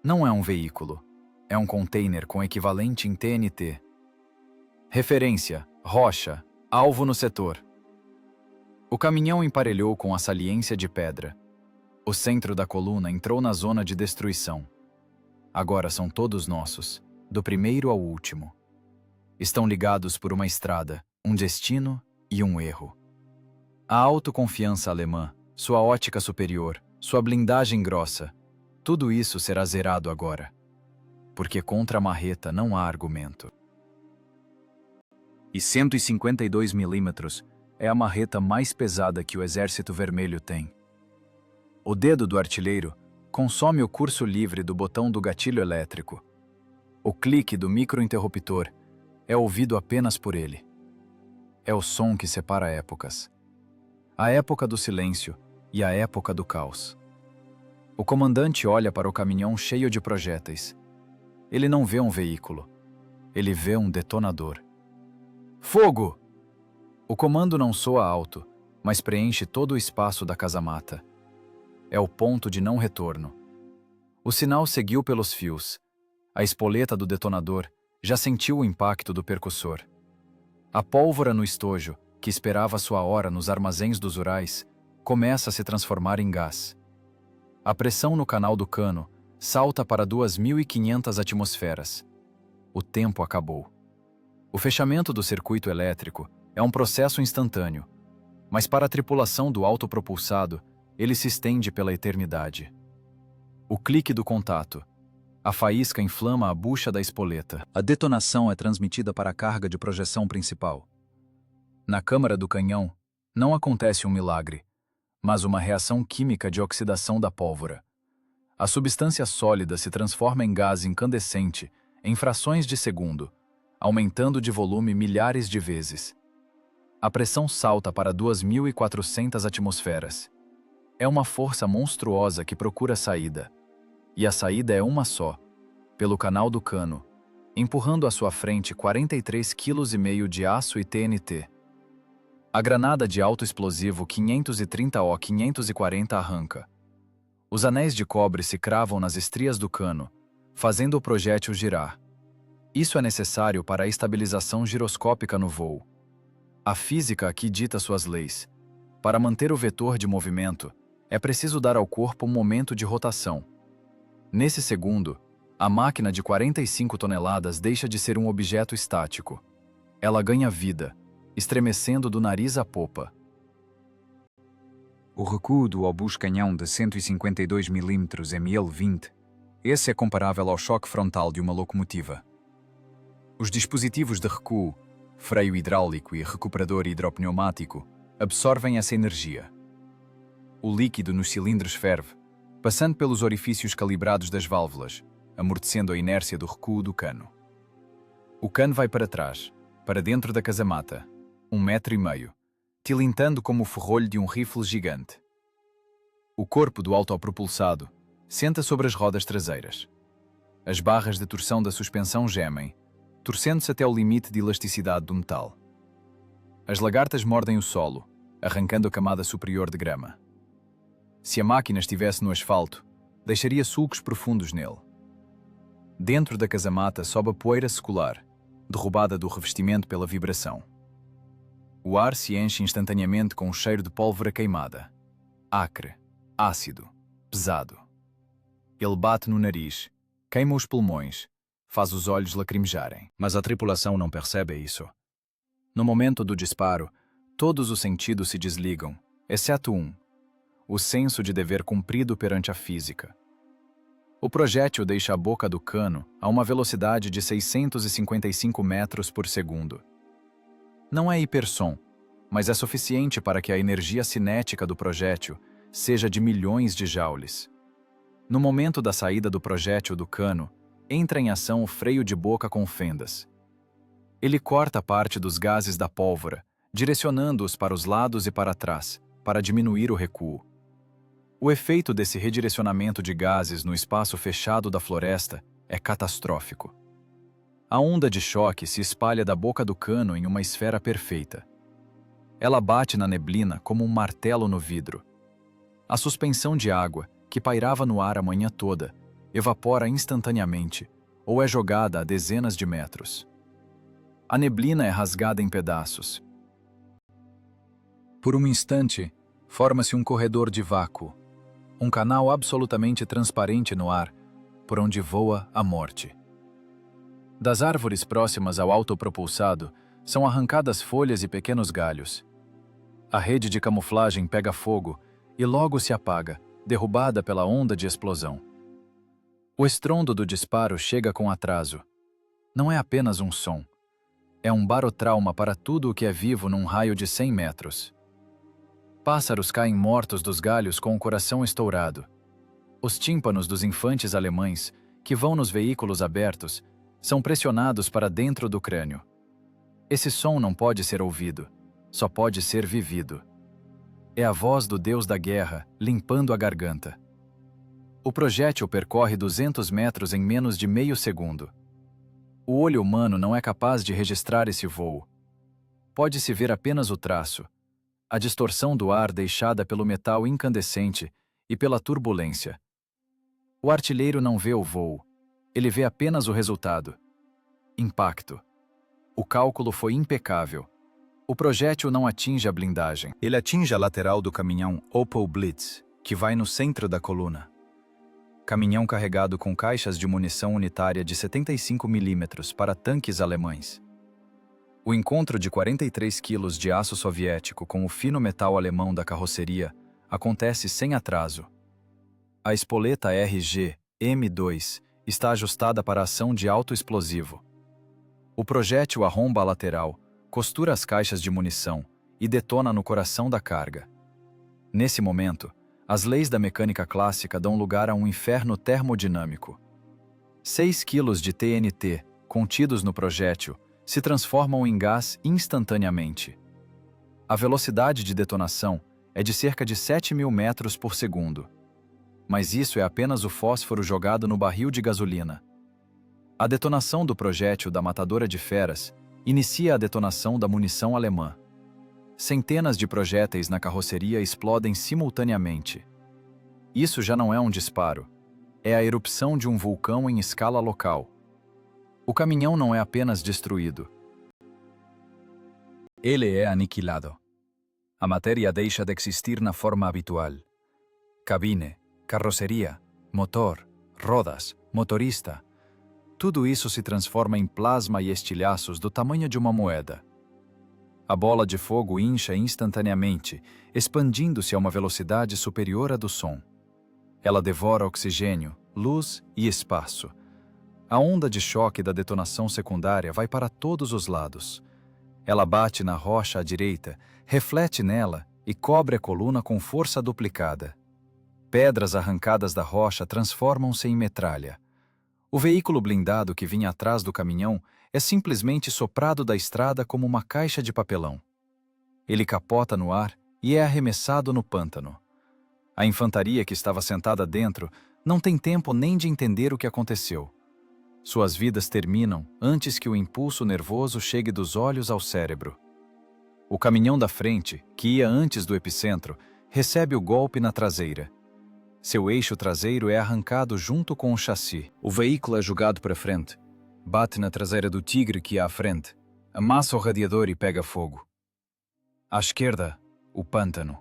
Não é um veículo, é um container com equivalente em TNT. Referência: rocha, alvo no setor. O caminhão emparelhou com a saliência de pedra. O centro da coluna entrou na zona de destruição. Agora são todos nossos, do primeiro ao último. Estão ligados por uma estrada, um destino e um erro. A autoconfiança alemã, sua ótica superior, sua blindagem grossa, tudo isso será zerado agora. Porque contra a marreta não há argumento. E 152 milímetros é a marreta mais pesada que o Exército Vermelho tem. O dedo do artilheiro consome o curso livre do botão do gatilho elétrico. O clique do microinterruptor é ouvido apenas por ele. É o som que separa épocas. A época do silêncio e a época do caos. O comandante olha para o caminhão cheio de projéteis. Ele não vê um veículo. Ele vê um detonador. Fogo! O comando não soa alto, mas preenche todo o espaço da casamata. É o ponto de não retorno. O sinal seguiu pelos fios. A espoleta do detonador já sentiu o impacto do percussor. A pólvora no estojo, que esperava sua hora nos armazéns dos Urais, começa a se transformar em gás. A pressão no canal do cano salta para 2.500 atmosferas. O tempo acabou. O fechamento do circuito elétrico é um processo instantâneo, mas para a tripulação do autopropulsado, ele se estende pela eternidade. O clique do contato. A faísca inflama a bucha da espoleta. A detonação é transmitida para a carga de projeção principal. Na câmara do canhão, não acontece um milagre, mas uma reação química de oxidação da pólvora. A substância sólida se transforma em gás incandescente em frações de segundo, aumentando de volume milhares de vezes. A pressão salta para 2.400 atmosferas. É uma força monstruosa que procura saída. E a saída é uma só, pelo canal do cano, empurrando à sua frente 43,5 kg de aço e TNT. A granada de alto explosivo 530O-540 arranca. Os anéis de cobre se cravam nas estrias do cano, fazendo o projétil girar. Isso é necessário para a estabilização giroscópica no voo. A física aqui dita suas leis. Para manter o vetor de movimento, é preciso dar ao corpo um momento de rotação. Nesse segundo, a máquina de 45 toneladas deixa de ser um objeto estático. Ela ganha vida, estremecendo do nariz à popa. O recuo do obus canhão de 152 mm ML-20, esse é comparável ao choque frontal de uma locomotiva. Os dispositivos de recuo, freio hidráulico e recuperador hidropneumático, absorvem essa energia. O líquido nos cilindros ferve, passando pelos orifícios calibrados das válvulas, amortecendo a inércia do recuo do cano. O cano vai para trás, para dentro da casamata, 1,5 metro, tilintando como o ferrolho de um rifle gigante. O corpo do autopropulsado senta sobre as rodas traseiras. As barras de torção da suspensão gemem, torcendo-se até o limite de elasticidade do metal. As lagartas mordem o solo, arrancando a camada superior de grama. Se a máquina estivesse no asfalto, deixaria sulcos profundos nele. Dentro da casamata sobe a poeira secular, derrubada do revestimento pela vibração. O ar se enche instantaneamente com um cheiro de pólvora queimada. Acre, ácido, pesado. Ele bate no nariz, queima os pulmões, faz os olhos lacrimejarem. Mas a tripulação não percebe isso. No momento do disparo, todos os sentidos se desligam, exceto um: o senso de dever cumprido perante a física. O projétil deixa a boca do cano a uma velocidade de 655 metros por segundo. Não é hipersom, mas é suficiente para que a energia cinética do projétil seja de milhões de joules. No momento da saída do projétil do cano, entra em ação o freio de boca com fendas. Ele corta parte dos gases da pólvora, direcionando-os para os lados e para trás, para diminuir o recuo. O efeito desse redirecionamento de gases no espaço fechado da floresta é catastrófico. A onda de choque se espalha da boca do cano em uma esfera perfeita. Ela bate na neblina como um martelo no vidro. A suspensão de água, que pairava no ar a manhã toda, evapora instantaneamente ou é jogada a dezenas de metros. A neblina é rasgada em pedaços. Por um instante, forma-se um corredor de vácuo, um canal absolutamente transparente no ar, por onde voa a morte. Das árvores próximas ao autopropulsado, são arrancadas folhas e pequenos galhos. A rede de camuflagem pega fogo e logo se apaga, derrubada pela onda de explosão. O estrondo do disparo chega com atraso. Não é apenas um som. É um barotrauma para tudo o que é vivo num raio de 100 metros. Pássaros caem mortos dos galhos com o coração estourado. Os tímpanos dos infantes alemães, que vão nos veículos abertos, são pressionados para dentro do crânio. Esse som não pode ser ouvido, só pode ser vivido. É a voz do Deus da guerra, limpando a garganta. O projétil percorre 200 metros em menos de meio segundo. O olho humano não é capaz de registrar esse voo. Pode-se ver apenas o traço, a distorção do ar deixada pelo metal incandescente e pela turbulência. O artilheiro não vê o voo, ele vê apenas o resultado. Impacto. O cálculo foi impecável. O projétil não atinge a blindagem. Ele atinge a lateral do caminhão Opel Blitz, que vai no centro da coluna. Caminhão carregado com caixas de munição unitária de 75 mm para tanques alemães. O encontro de 43 quilos de aço soviético com o fino metal alemão da carroceria acontece sem atraso. A espoleta RG M2 está ajustada para ação de autoexplosivo. O projétil arromba a lateral, costura as caixas de munição e detona no coração da carga. Nesse momento, as leis da mecânica clássica dão lugar a um inferno termodinâmico. 6 quilos de TNT, contidos no projétil, se transformam em gás instantaneamente. A velocidade de detonação é de cerca de 7.000 metros por segundo. Mas isso é apenas o fósforo jogado no barril de gasolina. A detonação do projétil da matadora de feras inicia a detonação da munição alemã. Centenas de projéteis na carroceria explodem simultaneamente. Isso já não é um disparo, é a erupção de um vulcão em escala local. O caminhão não é apenas destruído. Ele é aniquilado. A matéria deixa de existir na forma habitual. Cabine, carroceria, motor, rodas, motorista. Tudo isso se transforma em plasma e estilhaços do tamanho de uma moeda. A bola de fogo incha instantaneamente, expandindo-se a uma velocidade superior à do som. Ela devora oxigênio, luz e espaço. A onda de choque da detonação secundária vai para todos os lados. Ela bate na rocha à direita, reflete nela e cobre a coluna com força duplicada. Pedras arrancadas da rocha transformam-se em metralha. O veículo blindado que vinha atrás do caminhão é simplesmente soprado da estrada como uma caixa de papelão. Ele capota no ar e é arremessado no pântano. A infantaria que estava sentada dentro não tem tempo nem de entender o que aconteceu. Suas vidas terminam antes que o impulso nervoso chegue dos olhos ao cérebro. O caminhão da frente, que ia antes do epicentro, recebe o golpe na traseira. Seu eixo traseiro é arrancado junto com o chassi. O veículo é jogado para frente. Bate na traseira do Tigre que ia à frente. Amassa o radiador e pega fogo. À esquerda, o pântano.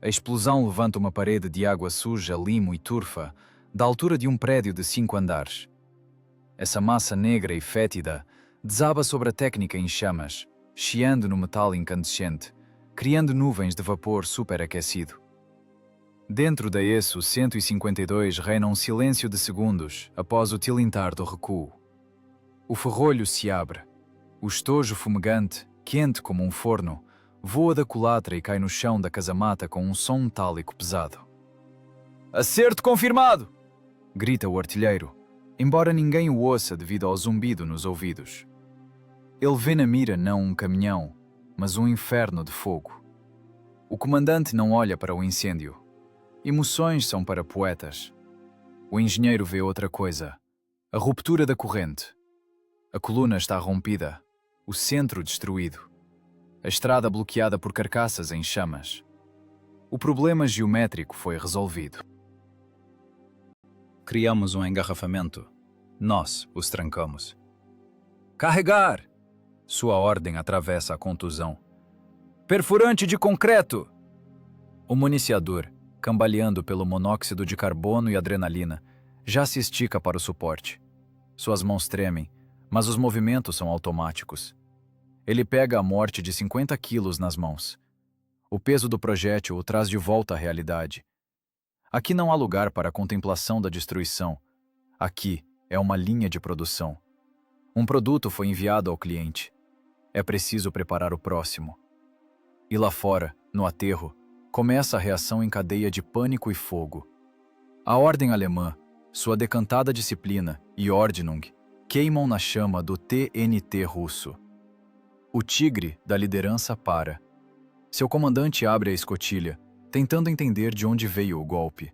A explosão levanta uma parede de água suja, limo e turfa, da altura de um prédio de 5 andares. Essa massa negra e fétida desaba sobre a técnica em chamas, chiando no metal incandescente, criando nuvens de vapor superaquecido. Dentro da ESO 152 reina um silêncio de segundos após o tilintar do recuo. O ferrolho se abre. O estojo fumegante, quente como um forno, voa da culatra e cai no chão da casamata com um som metálico pesado. "Acerto confirmado!" grita o artilheiro, embora ninguém o ouça devido ao zumbido nos ouvidos. Ele vê na mira não um caminhão, mas um inferno de fogo. O comandante não olha para o incêndio. Emoções são para poetas. O engenheiro vê outra coisa. A ruptura da corrente. A coluna está rompida. O centro destruído. A estrada bloqueada por carcaças em chamas. O problema geométrico foi resolvido. Criamos um engarrafamento. Nós os trancamos. Carregar! Sua ordem atravessa a contusão. Perfurante de concreto! O municiador, cambaleando pelo monóxido de carbono e adrenalina, já se estica para o suporte. Suas mãos tremem, mas os movimentos são automáticos. Ele pega a morte de 50 quilos nas mãos. O peso do projétil o traz de volta à realidade. Aqui não há lugar para a contemplação da destruição. Aqui é uma linha de produção. Um produto foi enviado ao cliente. É preciso preparar o próximo. E lá fora, no aterro, começa a reação em cadeia de pânico e fogo. A ordem alemã, sua decantada disciplina e Ordnung queimam na chama do TNT russo. O tigre da liderança para. Seu comandante abre a escotilha, tentando entender de onde veio o golpe.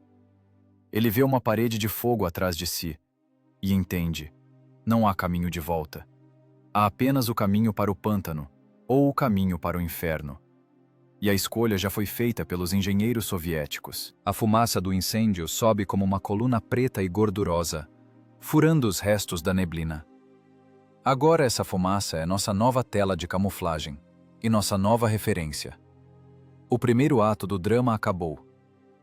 Ele vê uma parede de fogo atrás de si e entende: não há caminho de volta. Há apenas o caminho para o pântano ou o caminho para o inferno. E a escolha já foi feita pelos engenheiros soviéticos. A fumaça do incêndio sobe como uma coluna preta e gordurosa, furando os restos da neblina. Agora essa fumaça é nossa nova tela de camuflagem e nossa nova referência. O primeiro ato do drama acabou.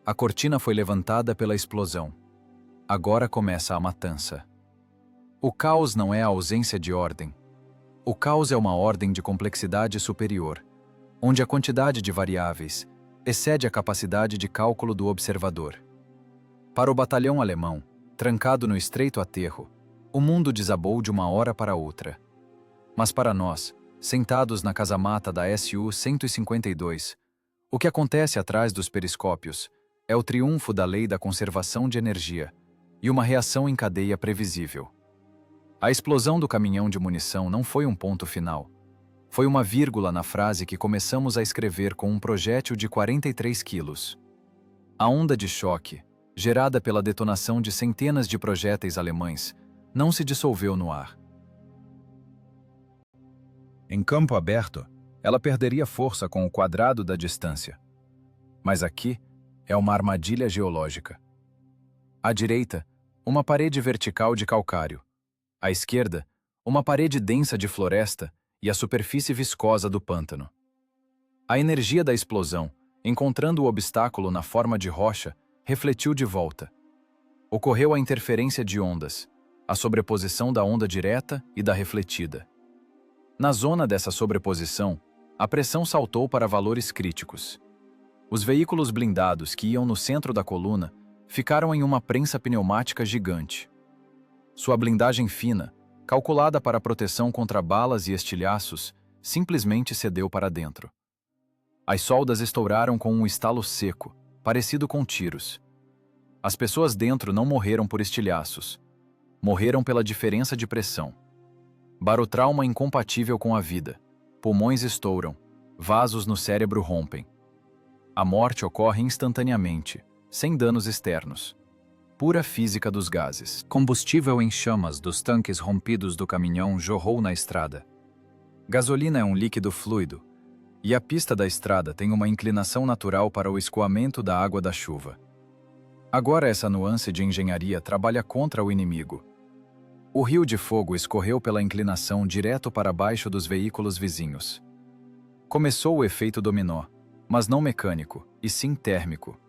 A cortina foi levantada pela explosão. Agora começa a matança. O caos não é a ausência de ordem. O caos é uma ordem de complexidade superior, onde a quantidade de variáveis excede a capacidade de cálculo do observador. Para o batalhão alemão, trancado no estreito aterro, o mundo desabou de uma hora para outra. Mas para nós, sentados na casamata da Su-152, o que acontece atrás dos periscópios é o triunfo da lei da conservação de energia e uma reação em cadeia previsível. A explosão do caminhão de munição não foi um ponto final. Foi uma vírgula na frase que começamos a escrever com um projétil de 43 quilos. A onda de choque, gerada pela detonação de centenas de projéteis alemães, não se dissolveu no ar. Em campo aberto, ela perderia força com o quadrado da distância. Mas aqui é uma armadilha geológica. À direita, uma parede vertical de calcário. À esquerda, uma parede densa de floresta e a superfície viscosa do pântano. A energia da explosão, encontrando o obstáculo na forma de rocha, refletiu de volta. Ocorreu a interferência de ondas, a sobreposição da onda direta e da refletida. Na zona dessa sobreposição, a pressão saltou para valores críticos. Os veículos blindados que iam no centro da coluna ficaram em uma prensa pneumática gigante. Sua blindagem fina, calculada para proteção contra balas e estilhaços, simplesmente cedeu para dentro. As soldas estouraram com um estalo seco, parecido com tiros. As pessoas dentro não morreram por estilhaços. Morreram pela diferença de pressão. Barotrauma incompatível com a vida. Pulmões estouram. Vasos no cérebro rompem. A morte ocorre instantaneamente, sem danos externos. Pura física dos gases. Combustível em chamas dos tanques rompidos do caminhão jorrou na estrada. Gasolina é um líquido fluido, e a pista da estrada tem uma inclinação natural para o escoamento da água da chuva. Agora essa nuance de engenharia trabalha contra o inimigo. O rio de fogo escorreu pela inclinação direto para baixo dos veículos vizinhos. Começou o efeito dominó, mas não mecânico, e sim térmico.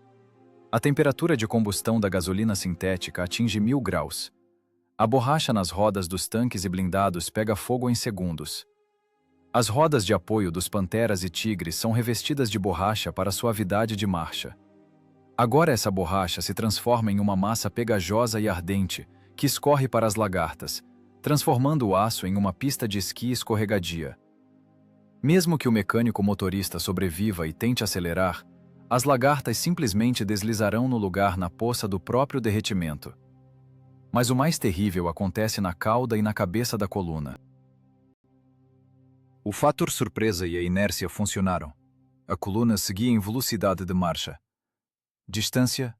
A temperatura de combustão da gasolina sintética atinge 1000 graus. A borracha nas rodas dos tanques e blindados pega fogo em segundos. As rodas de apoio dos Panteras e Tigres são revestidas de borracha para suavidade de marcha. Agora essa borracha se transforma em uma massa pegajosa e ardente que escorre para as lagartas, transformando o aço em uma pista de esqui escorregadia. Mesmo que o mecânico motorista sobreviva e tente acelerar, as lagartas simplesmente deslizarão no lugar na poça do próprio derretimento. Mas o mais terrível acontece na cauda e na cabeça da coluna. O fator surpresa e a inércia funcionaram. A coluna seguia em velocidade de marcha. Distância: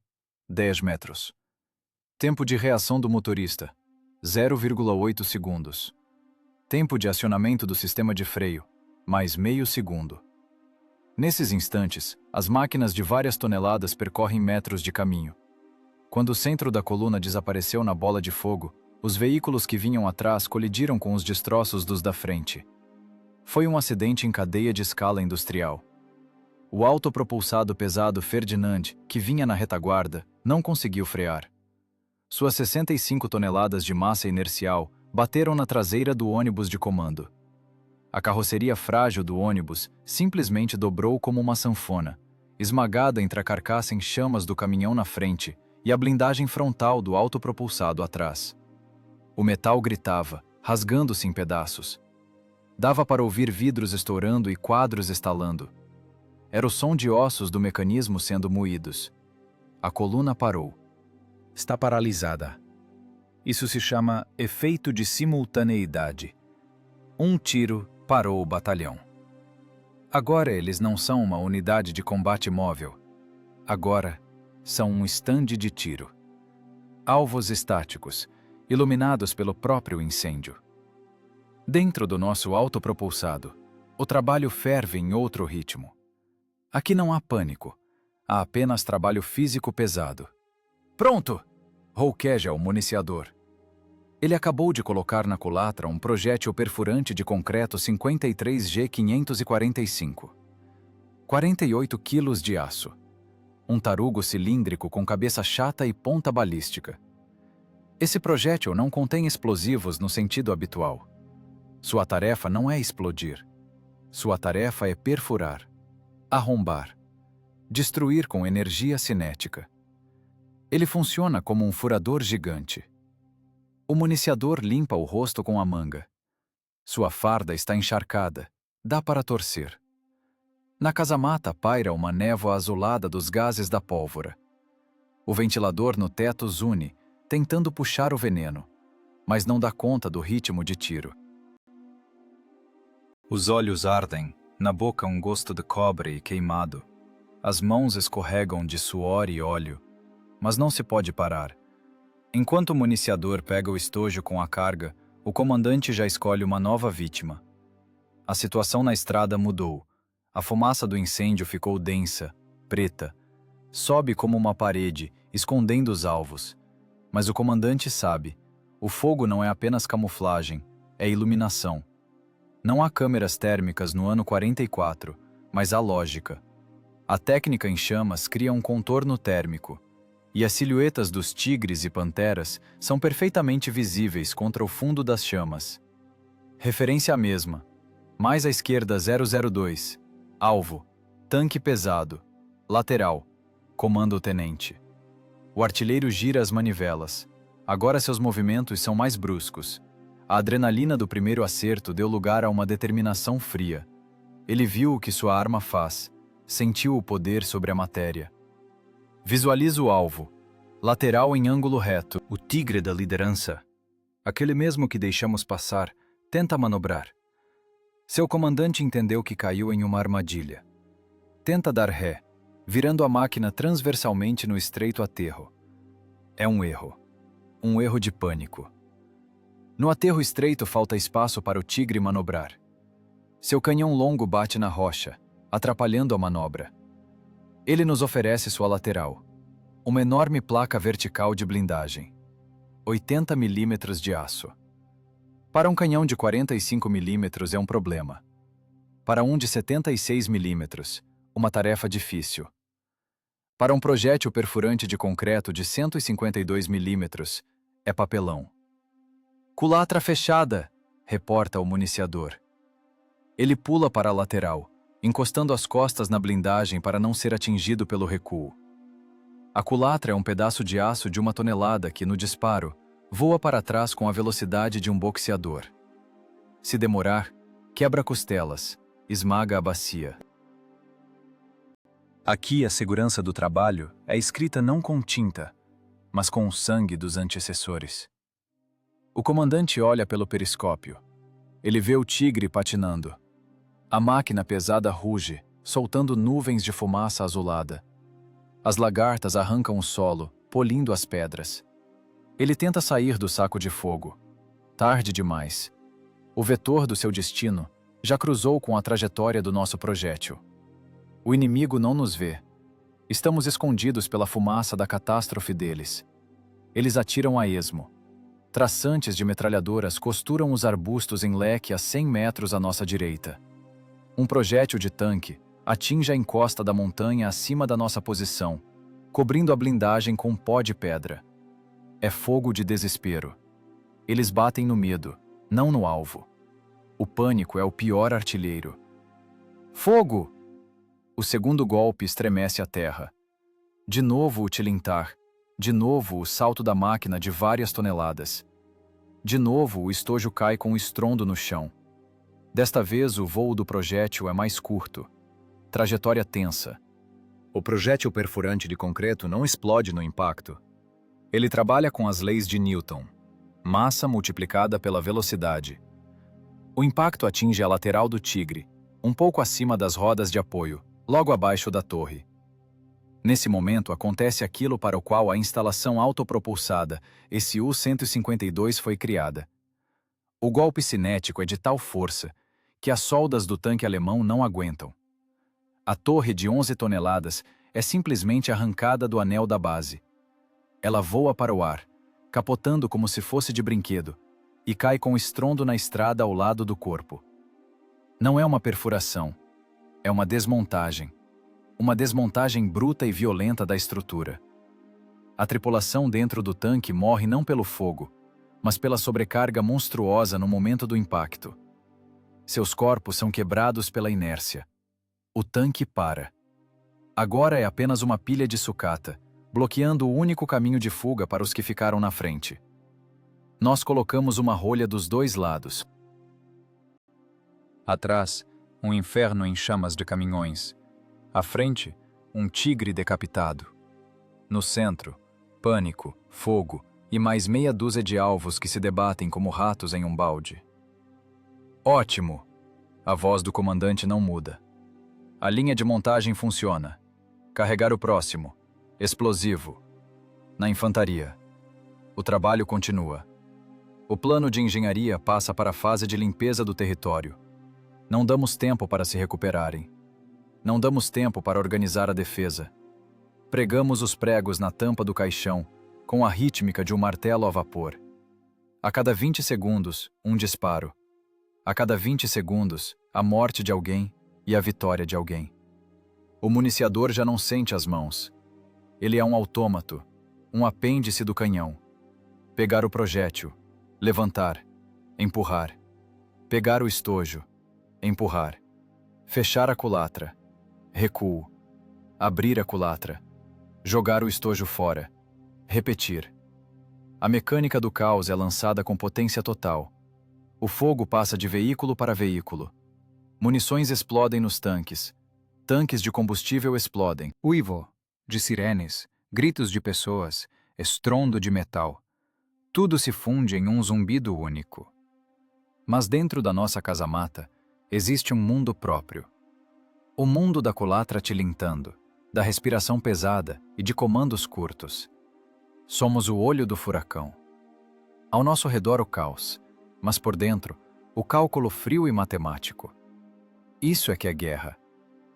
10 metros. Tempo de reação do motorista: 0,8 segundos. Tempo de acionamento do sistema de freio: mais meio segundo. Nesses instantes, as máquinas de várias toneladas percorrem metros de caminho. Quando o centro da coluna desapareceu na bola de fogo, os veículos que vinham atrás colidiram com os destroços dos da frente. Foi um acidente em cadeia de escala industrial. O autopropulsado pesado Ferdinand, que vinha na retaguarda, não conseguiu frear. Suas 65 toneladas de massa inercial bateram na traseira do ônibus de comando. A carroceria frágil do ônibus simplesmente dobrou como uma sanfona, esmagada entre a carcaça em chamas do caminhão na frente e a blindagem frontal do autopropulsado atrás. O metal gritava, rasgando-se em pedaços. Dava para ouvir vidros estourando e quadros estalando. Era o som de ossos do mecanismo sendo moídos. A coluna parou. Está paralisada. Isso se chama efeito de simultaneidade. Um tiro parou o batalhão. Agora eles não são uma unidade de combate móvel. Agora são um estande de tiro. Alvos estáticos, iluminados pelo próprio incêndio. Dentro do nosso autopropulsado, o trabalho ferve em outro ritmo. Aqui não há pânico, há apenas trabalho físico pesado. Pronto! Rouqueja o municiador. Ele acabou de colocar na culatra um projétil perfurante de concreto 53G545. 48 quilos de aço. Um tarugo cilíndrico com cabeça chata e ponta balística. Esse projétil não contém explosivos no sentido habitual. Sua tarefa não é explodir. Sua tarefa é perfurar, arrombar, destruir com energia cinética. Ele funciona como um furador gigante. O municiador limpa o rosto com a manga. Sua farda está encharcada, dá para torcer. Na casamata paira uma névoa azulada dos gases da pólvora. O ventilador no teto zune, tentando puxar o veneno, mas não dá conta do ritmo de tiro. Os olhos ardem, na boca um gosto de cobre e queimado. As mãos escorregam de suor e óleo, mas não se pode parar. Enquanto o municiador pega o estojo com a carga, o comandante já escolhe uma nova vítima. A situação na estrada mudou. A fumaça do incêndio ficou densa, preta. Sobe como uma parede, escondendo os alvos. Mas o comandante sabe, o fogo não é apenas camuflagem, é iluminação. Não há câmeras térmicas no ano 44, mas há lógica. A técnica em chamas cria um contorno térmico, e as silhuetas dos tigres e panteras são perfeitamente visíveis contra o fundo das chamas. Referência a mesma. Mais à esquerda 002. Alvo. Tanque pesado. Lateral. Comando o tenente. O artilheiro gira as manivelas. Agora seus movimentos são mais bruscos. A adrenalina do primeiro acerto deu lugar a uma determinação fria. Ele viu o que sua arma faz. Sentiu o poder sobre a matéria. Visualiza o alvo. Lateral em ângulo reto. O tigre da liderança. Aquele mesmo que deixamos passar, tenta manobrar. Seu comandante entendeu que caiu em uma armadilha. Tenta dar ré, virando a máquina transversalmente no estreito aterro. É um erro. Um erro de pânico. No aterro estreito falta espaço para o tigre manobrar. Seu canhão longo bate na rocha, atrapalhando a manobra. Ele nos oferece sua lateral. Uma enorme placa vertical de blindagem. 80 milímetros de aço. Para um canhão de 45 milímetros é um problema. Para um de 76 milímetros, uma tarefa difícil. Para um projétil perfurante de concreto de 152 milímetros, é papelão. Culatra fechada, reporta o municiador. Ele pula para a lateral, encostando as costas na blindagem para não ser atingido pelo recuo. A culatra é um pedaço de aço de 1 tonelada que, no disparo, voa para trás com a velocidade de um boxeador. Se demorar, quebra costelas, esmaga a bacia. Aqui a segurança do trabalho é escrita não com tinta, mas com o sangue dos antecessores. O comandante olha pelo periscópio. Ele vê o tigre patinando. A máquina pesada ruge, soltando nuvens de fumaça azulada. As lagartas arrancam o solo, polindo as pedras. Ele tenta sair do saco de fogo. Tarde demais. O vetor do seu destino já cruzou com a trajetória do nosso projétil. O inimigo não nos vê. Estamos escondidos pela fumaça da catástrofe deles. Eles atiram a esmo. Traçantes de metralhadoras costuram os arbustos em leque a 100 metros à nossa direita. Um projétil de tanque atinge a encosta da montanha acima da nossa posição, cobrindo a blindagem com pó de pedra. É fogo de desespero. Eles batem no medo, não no alvo. O pânico é o pior artilheiro. Fogo! O segundo golpe estremece a terra. De novo o tilintar. De novo o salto da máquina de várias toneladas. De novo o estojo cai com um estrondo no chão. Desta vez o voo do projétil é mais curto. Trajetória tensa. O projétil perfurante de concreto não explode no impacto. Ele trabalha com as leis de Newton. Massa multiplicada pela velocidade. O impacto atinge a lateral do tigre, um pouco acima das rodas de apoio, logo abaixo da torre. Nesse momento acontece aquilo para o qual a instalação autopropulsada, esse U-152, foi criada. O golpe cinético é de tal força que as soldas do tanque alemão não aguentam. A torre de 11 toneladas é simplesmente arrancada do anel da base. Ela voa para o ar, capotando como se fosse de brinquedo, e cai com estrondo na estrada ao lado do corpo. Não é uma perfuração, é uma desmontagem. Uma desmontagem bruta e violenta da estrutura. A tripulação dentro do tanque morre não pelo fogo, mas pela sobrecarga monstruosa no momento do impacto. Seus corpos são quebrados pela inércia. O tanque para. Agora é apenas uma pilha de sucata, bloqueando o único caminho de fuga para os que ficaram na frente. Nós colocamos uma rolha dos dois lados. Atrás, um inferno em chamas de caminhões. À frente, um tigre decapitado. No centro, pânico, fogo e mais meia dúzia de alvos que se debatem como ratos em um balde. Ótimo! A voz do comandante não muda. A linha de montagem funciona. Carregar o próximo. Explosivo. Na infantaria. O trabalho continua. O plano de engenharia passa para a fase de limpeza do território. Não damos tempo para se recuperarem. Não damos tempo para organizar a defesa. Pregamos os pregos na tampa do caixão, com a rítmica de um martelo a vapor. A cada 20 segundos, um disparo. A cada 20 segundos, a morte de alguém e a vitória de alguém. O municiador já não sente as mãos. Ele é um autômato, um apêndice do canhão. Pegar o projétil, levantar, empurrar. Pegar o estojo, empurrar. Fechar a culatra. Recuo. Abrir a culatra. Jogar o estojo fora. Repetir. A mecânica do caos é lançada com potência total. O fogo passa de veículo para veículo. Munições explodem nos tanques. Tanques de combustível explodem. Uivo de sirenes, gritos de pessoas, estrondo de metal. Tudo se funde em um zumbido único. Mas dentro da nossa casa-mata existe um mundo próprio. O mundo da culatra tilintando, da respiração pesada e de comandos curtos. Somos o olho do furacão. Ao nosso redor o caos, mas por dentro, o cálculo frio e matemático. Isso é que é guerra.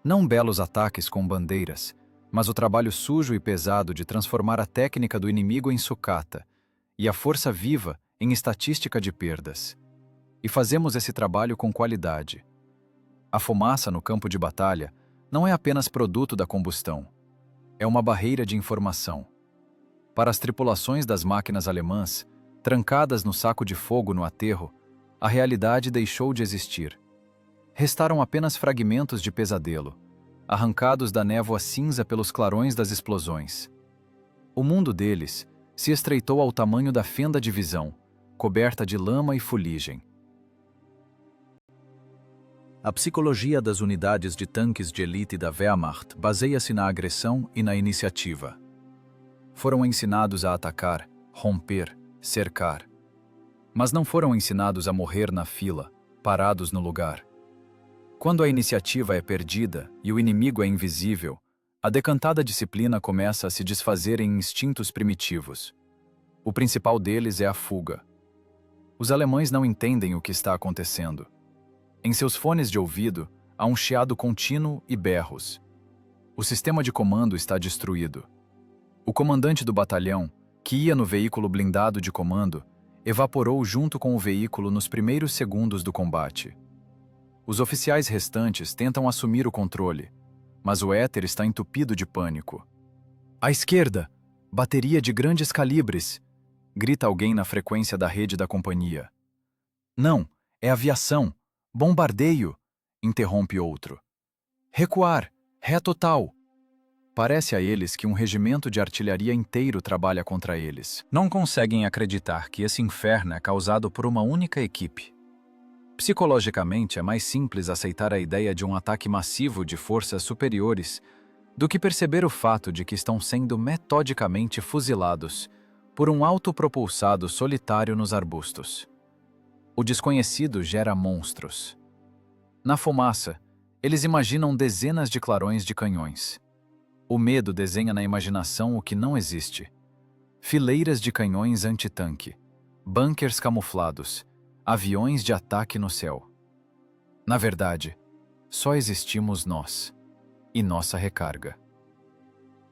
Não belos ataques com bandeiras, mas o trabalho sujo e pesado de transformar a técnica do inimigo em sucata e a força viva em estatística de perdas. E fazemos esse trabalho com qualidade. A fumaça no campo de batalha não é apenas produto da combustão. É uma barreira de informação. Para as tripulações das máquinas alemãs, trancadas no saco de fogo no aterro, a realidade deixou de existir. Restaram apenas fragmentos de pesadelo, arrancados da névoa cinza pelos clarões das explosões. O mundo deles se estreitou ao tamanho da fenda de visão, coberta de lama e fuligem. A psicologia das unidades de tanques de elite da Wehrmacht baseia-se na agressão e na iniciativa. Foram ensinados a atacar, romper, cercar. Mas não foram ensinados a morrer na fila, parados no lugar. Quando a iniciativa é perdida e o inimigo é invisível, a decantada disciplina começa a se desfazer em instintos primitivos. O principal deles é a fuga. Os alemães não entendem o que está acontecendo. Em seus fones de ouvido, há um chiado contínuo e berros. O sistema de comando está destruído. O comandante do batalhão, que ia no veículo blindado de comando, evaporou junto com o veículo nos primeiros segundos do combate. Os oficiais restantes tentam assumir o controle, mas o éter está entupido de pânico. À esquerda, bateria de grandes calibres, grita alguém na frequência da rede da companhia. Não, é aviação, bombardeio, interrompe outro. Recuar, ré total. Parece a eles que um regimento de artilharia inteiro trabalha contra eles. Não conseguem acreditar que esse inferno é causado por uma única equipe. Psicologicamente, é mais simples aceitar a ideia de um ataque massivo de forças superiores do que perceber o fato de que estão sendo metodicamente fuzilados por um autopropulsado solitário nos arbustos. O desconhecido gera monstros. Na fumaça, eles imaginam dezenas de clarões de canhões. O medo desenha na imaginação o que não existe. Fileiras de canhões antitanque, bunkers camuflados, aviões de ataque no céu. Na verdade, só existimos nós e nossa recarga.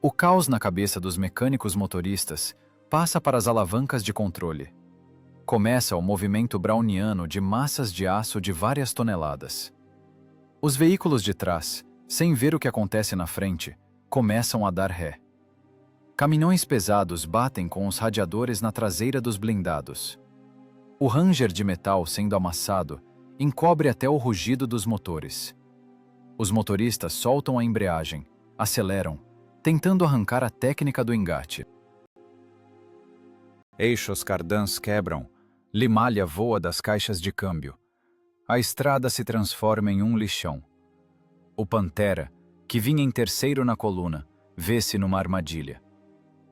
O caos na cabeça dos mecânicos motoristas passa para as alavancas de controle. Começa o movimento browniano de massas de aço de várias toneladas. Os veículos de trás, sem ver o que acontece na frente, começam a dar ré. Caminhões pesados batem com os radiadores na traseira dos blindados. O ranger de metal sendo amassado encobre até o rugido dos motores. Os motoristas soltam a embreagem, aceleram, tentando arrancar a técnica do engate. Eixos cardãs quebram, limalha voa das caixas de câmbio. A estrada se transforma em um lixão. O Pantera, que vinha em terceiro na coluna, vê-se numa armadilha.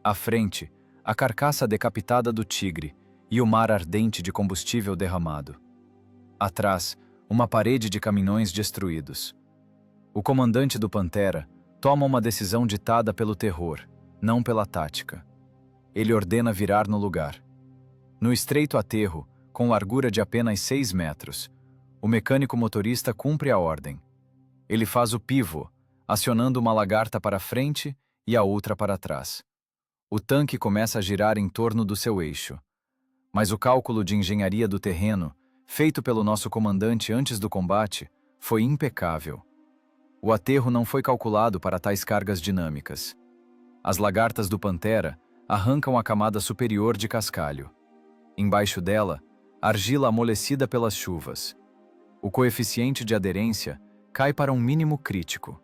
À frente, a carcaça decapitada do tigre e o mar ardente de combustível derramado. Atrás, uma parede de caminhões destruídos. O comandante do Pantera toma uma decisão ditada pelo terror, não pela tática. Ele ordena virar no lugar. No estreito aterro, com largura de apenas 6 metros, o mecânico motorista cumpre a ordem. Ele faz o pivô, acionando uma lagarta para frente e a outra para trás. O tanque começa a girar em torno do seu eixo. Mas o cálculo de engenharia do terreno, feito pelo nosso comandante antes do combate, foi impecável. O aterro não foi calculado para tais cargas dinâmicas. As lagartas do Pantera arrancam a camada superior de cascalho. Embaixo dela, argila amolecida pelas chuvas. O coeficiente de aderência cai para um mínimo crítico.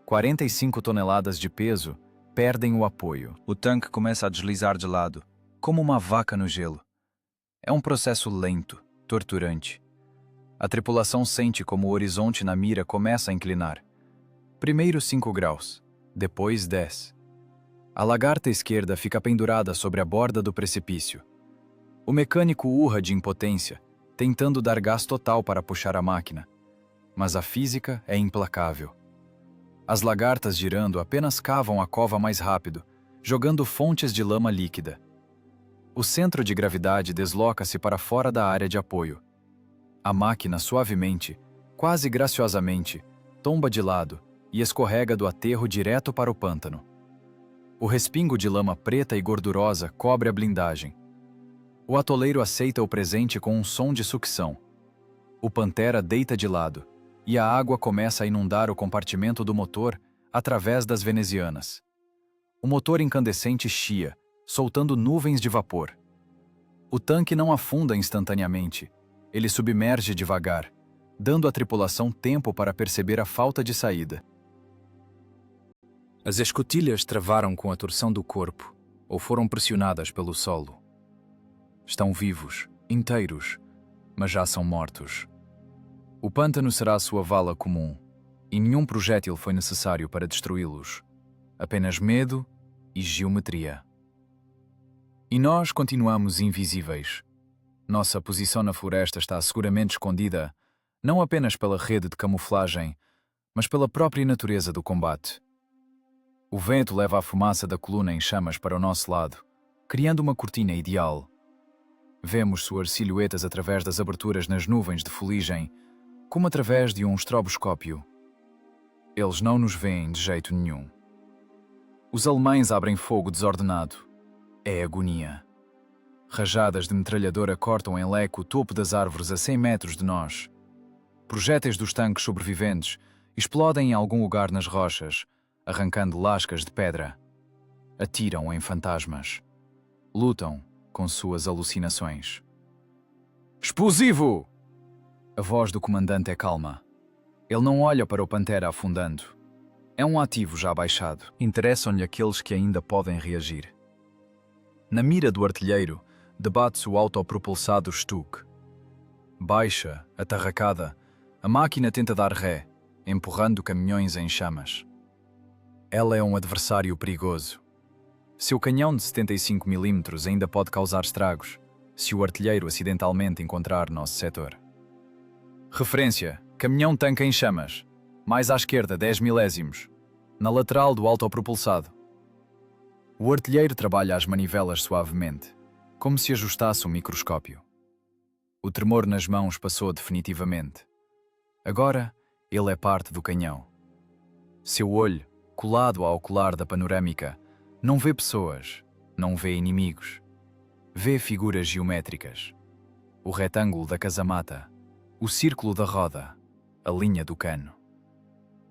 45 toneladas de peso perdem o apoio. O tanque começa a deslizar de lado, como uma vaca no gelo. É um processo lento, torturante. A tripulação sente como o horizonte na mira começa a inclinar. Primeiro 5 graus, depois 10. A lagarta esquerda fica pendurada sobre a borda do precipício. O mecânico urra de impotência, tentando dar gás total para puxar a máquina. Mas a física é implacável. As lagartas girando apenas cavam a cova mais rápido, jogando fontes de lama líquida. O centro de gravidade desloca-se para fora da área de apoio. A máquina suavemente, quase graciosamente, tomba de lado e escorrega do aterro direto para o pântano. O respingo de lama preta e gordurosa cobre a blindagem. O atoleiro aceita o presente com um som de sucção. O Pantera deita de lado, e a água começa a inundar o compartimento do motor através das venezianas. O motor incandescente chia, soltando nuvens de vapor. O tanque não afunda instantaneamente, ele submerge devagar, dando à tripulação tempo para perceber a falta de saída. As escotilhas travaram com a torção do corpo, ou foram pressionadas pelo solo. Estão vivos, inteiros, mas já são mortos. O pântano será sua vala comum, e nenhum projétil foi necessário para destruí-los. Apenas medo e geometria. E nós continuamos invisíveis. Nossa posição na floresta está seguramente escondida, não apenas pela rede de camuflagem, mas pela própria natureza do combate. O vento leva a fumaça da coluna em chamas para o nosso lado, criando uma cortina ideal. Vemos suas silhuetas através das aberturas nas nuvens de fuligem, como através de um estroboscópio. Eles não nos veem de jeito nenhum. Os alemães abrem fogo desordenado. É agonia. Rajadas de metralhadora cortam em leque o topo das árvores a 100 metros de nós. Projéteis dos tanques sobreviventes explodem em algum lugar nas rochas, arrancando lascas de pedra. Atiram em fantasmas. Lutam com suas alucinações. Explosivo! A voz do comandante é calma. Ele não olha para o Pantera afundando. É um ativo já baixado. Interessam-lhe aqueles que ainda podem reagir. Na mira do artilheiro, debate-se o autopropulsado Stuck. Baixa, atarracada, a máquina tenta dar ré, empurrando caminhões em chamas. Ela é um adversário perigoso. Seu canhão de 75 mm ainda pode causar estragos, se o artilheiro acidentalmente encontrar nosso setor. Referência: caminhão-tanque em chamas. Mais à esquerda, 10 milésimos. Na lateral do autopropulsado. O artilheiro trabalha as manivelas suavemente, como se ajustasse um microscópio. O tremor nas mãos passou definitivamente. Agora, ele é parte do canhão. Seu olho, colado ao colar da panorâmica, não vê pessoas, não vê inimigos. Vê figuras geométricas. O retângulo da casamata, o círculo da roda, a linha do cano.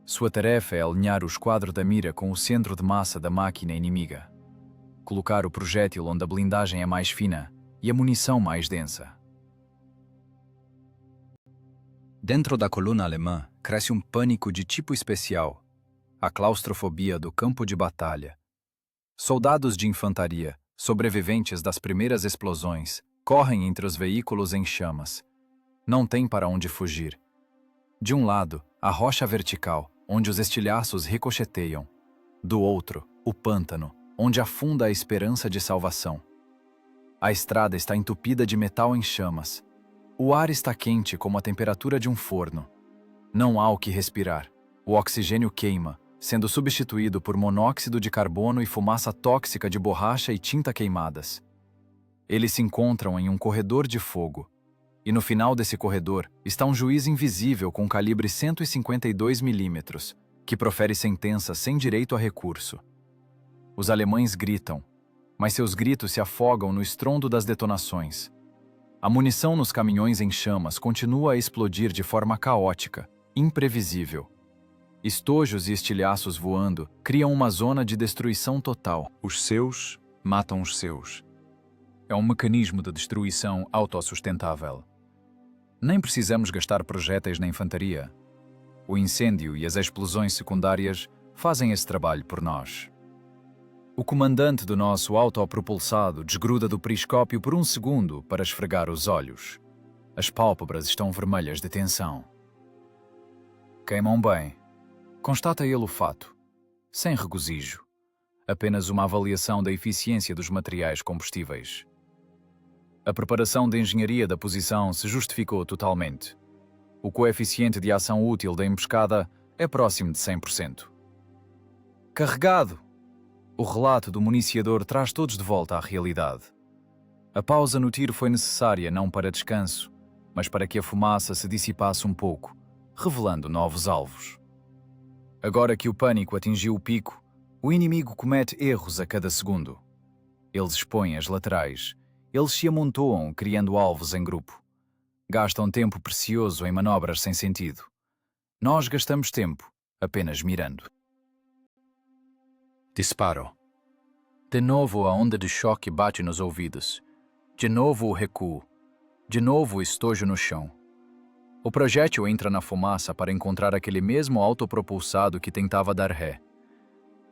Sua tarefa é alinhar o esquadro da mira com o centro de massa da máquina inimiga. Colocar o projétil onde a blindagem é mais fina e a munição mais densa. Dentro da coluna alemã, cresce um pânico de tipo especial, a claustrofobia do campo de batalha. Soldados de infantaria, sobreviventes das primeiras explosões, correm entre os veículos em chamas. Não tem para onde fugir. De um lado, a rocha vertical, onde os estilhaços ricocheteiam. Do outro, o pântano, onde afunda a esperança de salvação. A estrada está entupida de metal em chamas. O ar está quente como a temperatura de um forno. Não há o que respirar. O oxigênio queima, sendo substituído por monóxido de carbono e fumaça tóxica de borracha e tinta queimadas. Eles se encontram em um corredor de fogo. E no final desse corredor está um juiz invisível com calibre 152 mm, que profere sentença sem direito a recurso. Os alemães gritam, mas seus gritos se afogam no estrondo das detonações. A munição nos caminhões em chamas continua a explodir de forma caótica, imprevisível. Estojos e estilhaços voando criam uma zona de destruição total. Os seus matam os seus. É um mecanismo de destruição autossustentável. Nem precisamos gastar projéteis na infantaria. O incêndio e as explosões secundárias fazem esse trabalho por nós. O comandante do nosso autopropulsado desgruda do periscópio por um segundo para esfregar os olhos. As pálpebras estão vermelhas de tensão. Queimam bem. Constata ele o fato. Sem regozijo. Apenas uma avaliação da eficiência dos materiais combustíveis. A preparação de engenharia da posição se justificou totalmente. O coeficiente de ação útil da emboscada é próximo de 100%. Carregado! O relato do municiador traz todos de volta à realidade. A pausa no tiro foi necessária não para descanso, mas para que a fumaça se dissipasse um pouco, revelando novos alvos. Agora que o pânico atingiu o pico, o inimigo comete erros a cada segundo. Eles expõem as laterais. Eles se amontoam, criando alvos em grupo. Gastam tempo precioso em manobras sem sentido. Nós gastamos tempo apenas mirando. Disparo. De novo a onda de choque bate nos ouvidos. De novo o recuo. De novo o estojo no chão. O projétil entra na fumaça para encontrar aquele mesmo autopropulsado que tentava dar ré.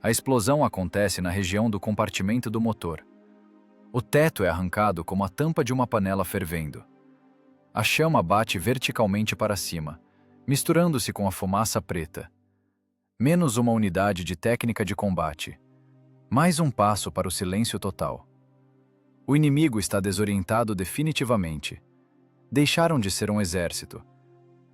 A explosão acontece na região do compartimento do motor. O teto é arrancado como a tampa de uma panela fervendo. A chama bate verticalmente para cima, misturando-se com a fumaça preta. Menos uma unidade de técnica de combate. Mais um passo para o silêncio total. O inimigo está desorientado definitivamente. Deixaram de ser um exército.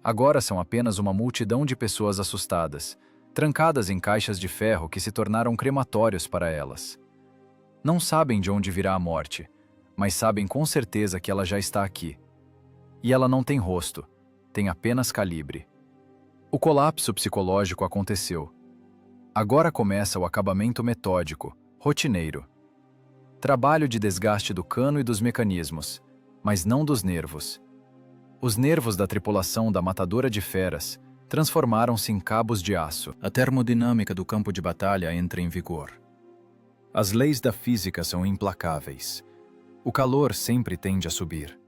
Agora são apenas uma multidão de pessoas assustadas, trancadas em caixas de ferro que se tornaram crematórios para elas. Não sabem de onde virá a morte, mas sabem com certeza que ela já está aqui. E ela não tem rosto, tem apenas calibre. O colapso psicológico aconteceu. Agora começa o acabamento metódico, rotineiro. Trabalho de desgaste do cano e dos mecanismos, mas não dos nervos. Os nervos da tripulação da matadora de feras transformaram-se em cabos de aço. A termodinâmica do campo de batalha entra em vigor. As leis da física são implacáveis. O calor sempre tende a subir.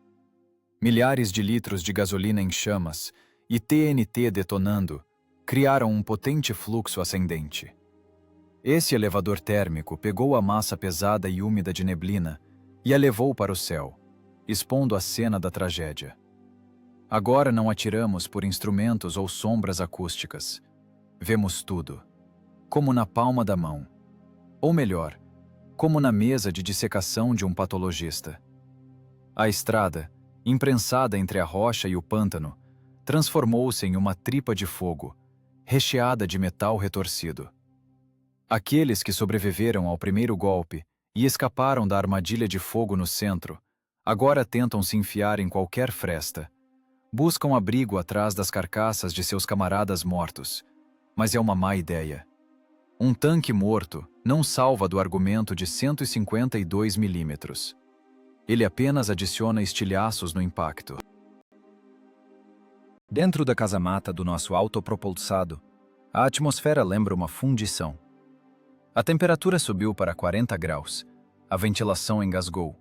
Milhares de litros de gasolina em chamas e TNT detonando criaram um potente fluxo ascendente. Esse elevador térmico pegou a massa pesada e úmida de neblina e a levou para o céu, expondo a cena da tragédia. Agora não atiramos por instrumentos ou sombras acústicas. Vemos tudo, como na palma da mão. Ou melhor, como na mesa de dissecação de um patologista. A estrada, imprensada entre a rocha e o pântano, transformou-se em uma tripa de fogo, recheada de metal retorcido. Aqueles que sobreviveram ao primeiro golpe e escaparam da armadilha de fogo no centro, agora tentam se enfiar em qualquer fresta. Buscam abrigo atrás das carcaças de seus camaradas mortos, mas é uma má ideia. Um tanque morto não salva do argumento de 152 milímetros. Ele apenas adiciona estilhaços no impacto. Dentro da casamata do nosso autopropulsado, a atmosfera lembra uma fundição. A temperatura subiu para 40 graus, a ventilação engasgou.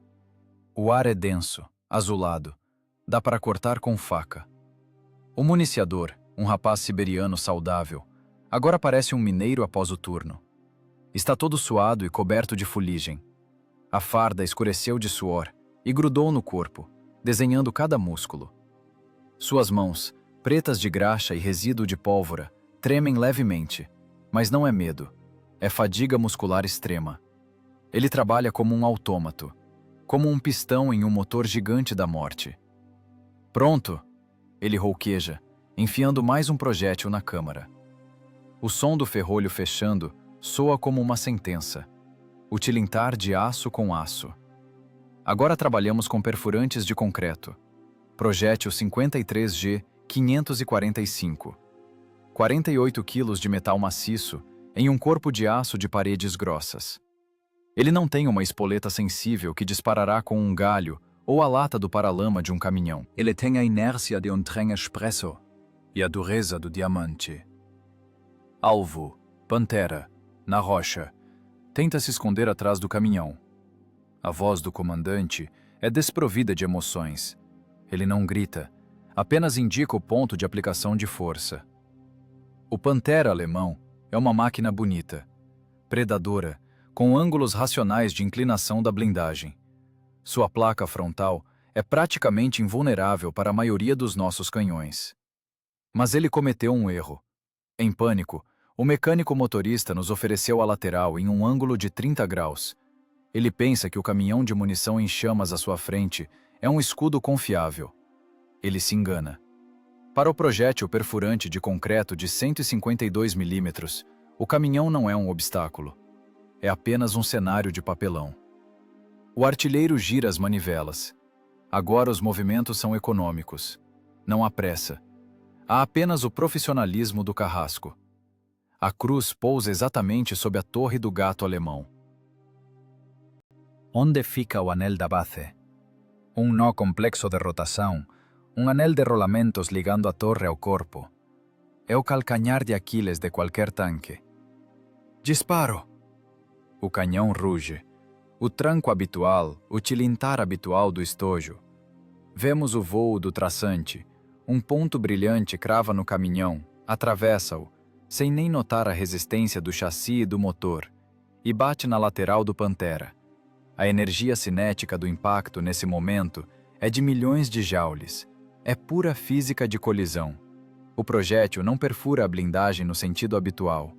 O ar é denso, azulado. Dá para cortar com faca. O municiador, um rapaz siberiano saudável, agora parece um mineiro após o turno. Está todo suado e coberto de fuligem. A farda escureceu de suor e grudou no corpo, desenhando cada músculo. Suas mãos, pretas de graxa e resíduo de pólvora, tremem levemente, mas não é medo, é fadiga muscular extrema. Ele trabalha como um autômato, como um pistão em um motor gigante da morte. Pronto! Ele rouqueja, enfiando mais um projétil na câmara. O som do ferrolho fechando soa como uma sentença. O tilintar de aço com aço. Agora trabalhamos com perfurantes de concreto. Projétil 53G 545. 48 quilos de metal maciço em um corpo de aço de paredes grossas. Ele não tem uma espoleta sensível que disparará com um galho ou a lata do paralama de um caminhão. Ele tem a inércia de um trem expresso e a dureza do diamante. Alvo, Pantera, na rocha, tenta se esconder atrás do caminhão. A voz do comandante é desprovida de emoções. Ele não grita, apenas indica o ponto de aplicação de força. O Pantera alemão é uma máquina bonita, predadora, com ângulos racionais de inclinação da blindagem. Sua placa frontal é praticamente invulnerável para a maioria dos nossos canhões. Mas ele cometeu um erro. Em pânico, o mecânico motorista nos ofereceu a lateral em um ângulo de 30 graus. Ele pensa que o caminhão de munição em chamas à sua frente é um escudo confiável. Ele se engana. Para o projétil perfurante de concreto de 152 milímetros, o caminhão não é um obstáculo. É apenas um cenário de papelão. O artilheiro gira as manivelas. Agora os movimentos são econômicos. Não há pressa. Há apenas o profissionalismo do carrasco. A cruz pousa exatamente sob a torre do gato alemão. Onde fica o anel da base? Um nó complexo de rotação, um anel de rolamentos ligando a torre ao corpo. É o calcanhar de Aquiles de qualquer tanque. Disparo! O canhão ruge. O tranco habitual, o tilintar habitual do estojo. Vemos o voo do traçante. Um ponto brilhante crava no caminhão, atravessa-o, sem nem notar a resistência do chassi e do motor, e bate na lateral do Pantera. A energia cinética do impacto nesse momento é de milhões de joules. É pura física de colisão. O projétil não perfura a blindagem no sentido habitual.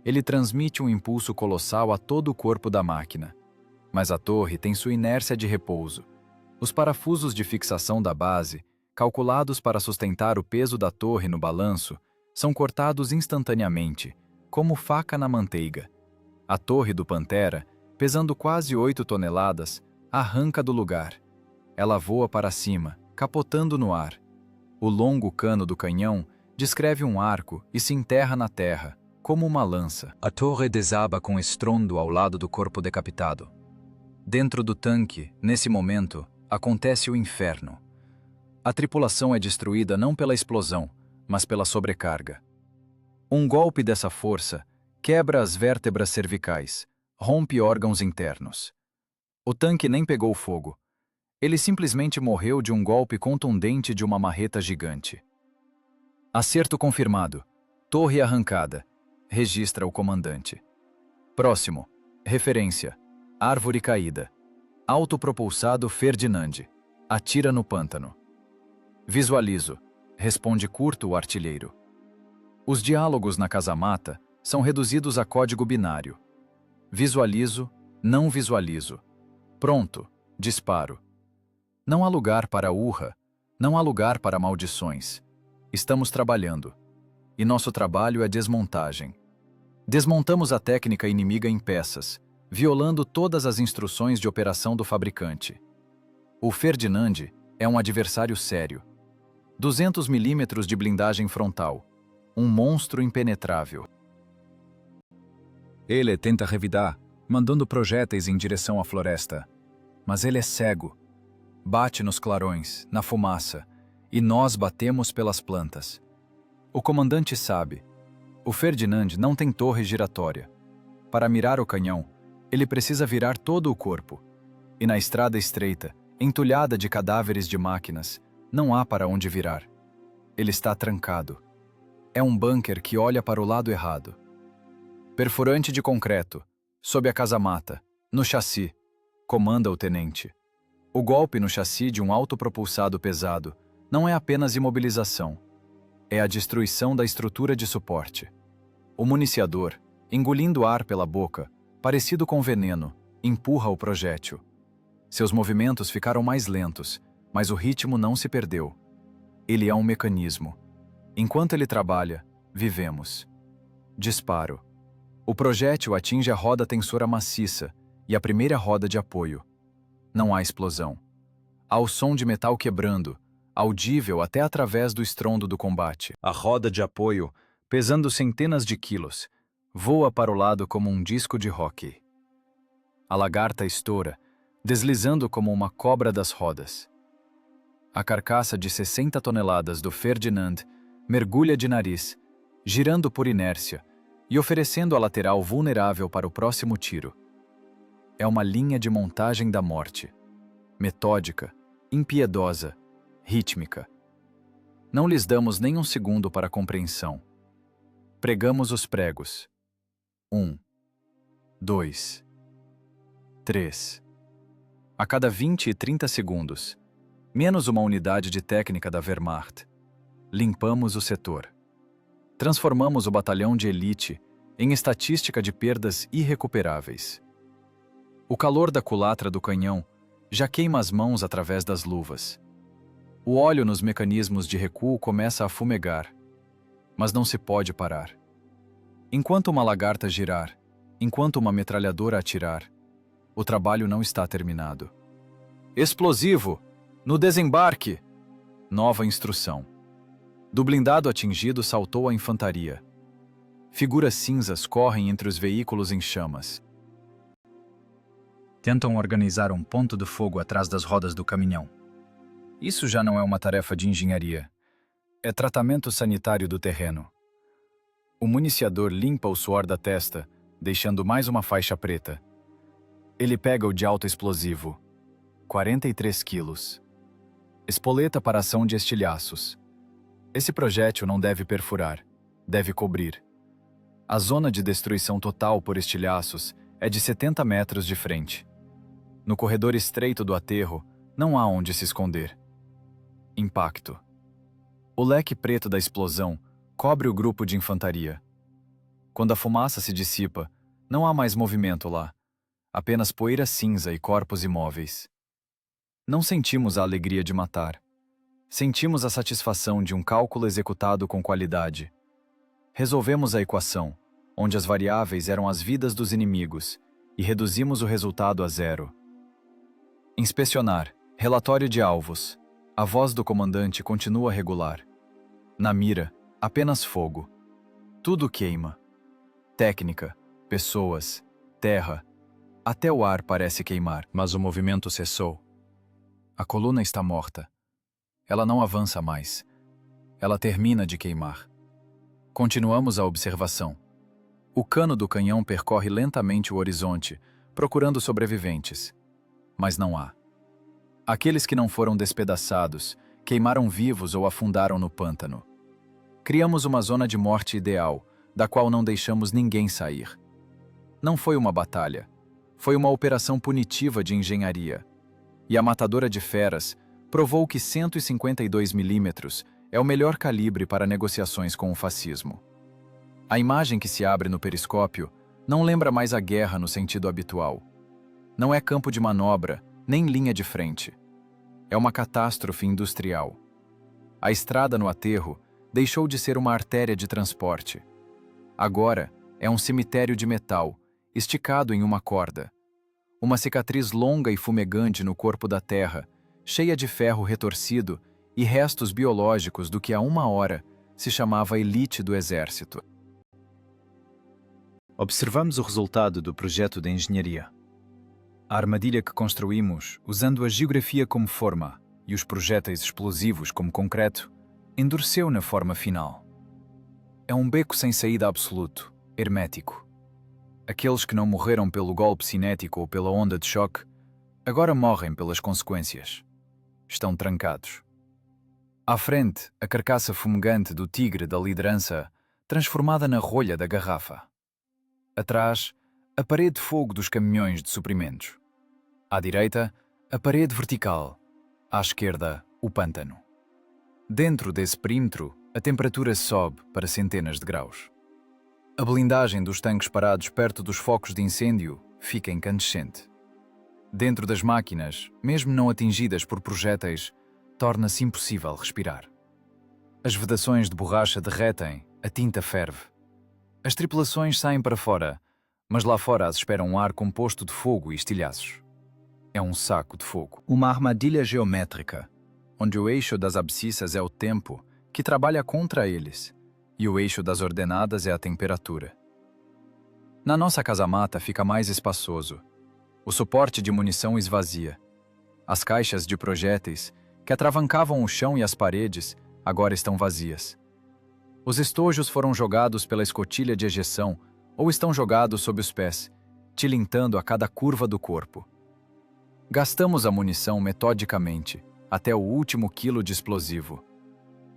Ele transmite um impulso colossal a todo o corpo da máquina. Mas a torre tem sua inércia de repouso. Os parafusos de fixação da base, calculados para sustentar o peso da torre no balanço, são cortados instantaneamente, como faca na manteiga. A torre do Pantera, pesando quase 8 toneladas, arranca do lugar. Ela voa para cima, capotando no ar. O longo cano do canhão descreve um arco e se enterra na terra, como uma lança. A torre desaba com estrondo ao lado do corpo decapitado. Dentro do tanque, nesse momento, acontece o inferno. A tripulação é destruída não pela explosão, mas pela sobrecarga. Um golpe dessa força quebra as vértebras cervicais, rompe órgãos internos. O tanque nem pegou fogo. Ele simplesmente morreu de um golpe contundente de uma marreta gigante. Acerto confirmado. Torre arrancada. Registra o comandante. Próximo. Referência. Árvore caída. Autopropulsado Ferdinand. Atira no pântano. Visualizo. Responde curto o artilheiro. Os diálogos na casamata são reduzidos a código binário. Visualizo, não visualizo. Pronto, disparo. Não há lugar para urra, não há lugar para maldições. Estamos trabalhando. E nosso trabalho é desmontagem. Desmontamos a técnica inimiga em peças, violando todas as instruções de operação do fabricante. O Ferdinand é um adversário sério. 200 milímetros de blindagem frontal. Um monstro impenetrável. Ele tenta revidar, mandando projéteis em direção à floresta. Mas ele é cego. Bate nos clarões, na fumaça, e nós batemos pelas plantas. O comandante sabe. O Ferdinand não tem torre giratória. Para mirar o canhão, ele precisa virar todo o corpo. E na estrada estreita, entulhada de cadáveres de máquinas, não há para onde virar. Ele está trancado. É um bunker que olha para o lado errado. Perfurante de concreto, sob a casamata, no chassi, comanda o tenente. O golpe no chassi de um autopropulsado pesado não é apenas imobilização, é a destruição da estrutura de suporte. O municiador, engolindo ar pela boca, parecido com veneno, empurra o projétil. Seus movimentos ficaram mais lentos, mas o ritmo não se perdeu. Ele é um mecanismo. Enquanto ele trabalha, vivemos. Disparo. O projétil atinge a roda tensora maciça e a primeira roda de apoio. Não há explosão. Há o som de metal quebrando, audível até através do estrondo do combate. A roda de apoio, pesando centenas de quilos, voa para o lado como um disco de hóquei. A lagarta estoura, deslizando como uma cobra das rodas. A carcaça de 60 toneladas do Ferdinand mergulha de nariz, girando por inércia e oferecendo a lateral vulnerável para o próximo tiro. É uma linha de montagem da morte. Metódica, impiedosa, rítmica. Não lhes damos nem um segundo para compreensão. Pregamos os pregos. 1, 2, 3. A cada 20 e 30 segundos, menos uma unidade de técnica da Wehrmacht, limpamos o setor. Transformamos o batalhão de elite em estatística de perdas irrecuperáveis. O calor da culatra do canhão já queima as mãos através das luvas. O óleo nos mecanismos de recuo começa a fumegar, mas não se pode parar. Enquanto uma lagarta girar, enquanto uma metralhadora atirar, o trabalho não está terminado. Explosivo! No desembarque! Nova instrução. Do blindado atingido saltou a infantaria. Figuras cinzas correm entre os veículos em chamas. Tentam organizar um ponto de fogo atrás das rodas do caminhão. Isso já não é uma tarefa de engenharia. É tratamento sanitário do terreno. O municiador limpa o suor da testa, deixando mais uma faixa preta. Ele pega o de alto explosivo. 43 quilos. Espoleta para ação de estilhaços. Esse projétil não deve perfurar, deve cobrir. A zona de destruição total por estilhaços é de 70 metros de frente. No corredor estreito do aterro, não há onde se esconder. Impacto. O leque preto da explosão cobre o grupo de infantaria. Quando a fumaça se dissipa, não há mais movimento lá, apenas poeira cinza e corpos imóveis. Não sentimos a alegria de matar. Sentimos a satisfação de um cálculo executado com qualidade. Resolvemos a equação, onde as variáveis eram as vidas dos inimigos, e reduzimos o resultado a 0. Inspecionar. Relatório de alvos. A voz do comandante continua regular. Na mira, apenas fogo. Tudo queima. Técnica, pessoas, terra. Até o ar parece queimar, mas o movimento cessou. A coluna está morta. Ela não avança mais. Ela termina de queimar. Continuamos a observação. O cano do canhão percorre lentamente o horizonte, procurando sobreviventes. Mas não há. Aqueles que não foram despedaçados, queimaram vivos ou afundaram no pântano. Criamos uma zona de morte ideal, da qual não deixamos ninguém sair. Não foi uma batalha. Foi uma operação punitiva de engenharia. E a matadora de feras provou que 152 milímetros é o melhor calibre para negociações com o fascismo. A imagem que se abre no periscópio não lembra mais a guerra no sentido habitual. Não é campo de manobra, nem linha de frente. É uma catástrofe industrial. A estrada no aterro deixou de ser uma artéria de transporte. Agora é um cemitério de metal, esticado em uma corda. Uma cicatriz longa e fumegante no corpo da terra, cheia de ferro retorcido e restos biológicos do que há 1 hora se chamava elite do exército. Observamos o resultado do projeto de engenharia. A armadilha que construímos, usando a geografia como forma e os projéteis explosivos como concreto, endureceu na forma final. É um beco sem saída absoluto, hermético. Aqueles que não morreram pelo golpe cinético ou pela onda de choque, agora morrem pelas consequências. Estão trancados. À frente, a carcaça fumegante do tigre da liderança, transformada na rolha da garrafa. Atrás, a parede de fogo dos caminhões de suprimentos. À direita, a parede vertical. À esquerda, o pântano. Dentro desse perímetro, a temperatura sobe para centenas de graus. A blindagem dos tanques parados perto dos focos de incêndio fica incandescente. Dentro das máquinas, mesmo não atingidas por projéteis, torna-se impossível respirar. As vedações de borracha derretem, a tinta ferve. As tripulações saem para fora, mas lá fora as espera um ar composto de fogo e estilhaços. É um saco de fogo. Uma armadilha geométrica, onde o eixo das abscissas é o tempo, que trabalha contra eles, e o eixo das ordenadas é a temperatura. Na nossa casamata fica mais espaçoso. O suporte de munição esvazia. As caixas de projéteis, que atravancavam o chão e as paredes, agora estão vazias. Os estojos foram jogados pela escotilha de ejeção ou estão jogados sob os pés, tilintando a cada curva do corpo. Gastamos a munição metodicamente, até o último quilo de explosivo.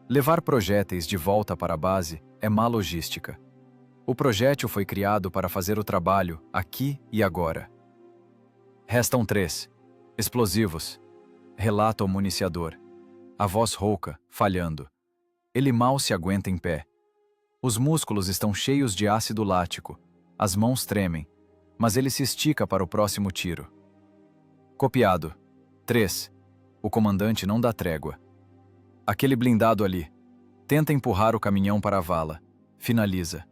Levar projéteis de volta para a base é má logística. O projétil foi criado para fazer o trabalho aqui e agora. Restam 3. Explosivos. Relata o municiador. A voz rouca, falhando. Ele mal se aguenta em pé. Os músculos estão cheios de ácido lático. As mãos tremem, mas ele se estica para o próximo tiro. Copiado. 3. O comandante não dá trégua. Aquele blindado ali. Tenta empurrar o caminhão para a vala. Finaliza.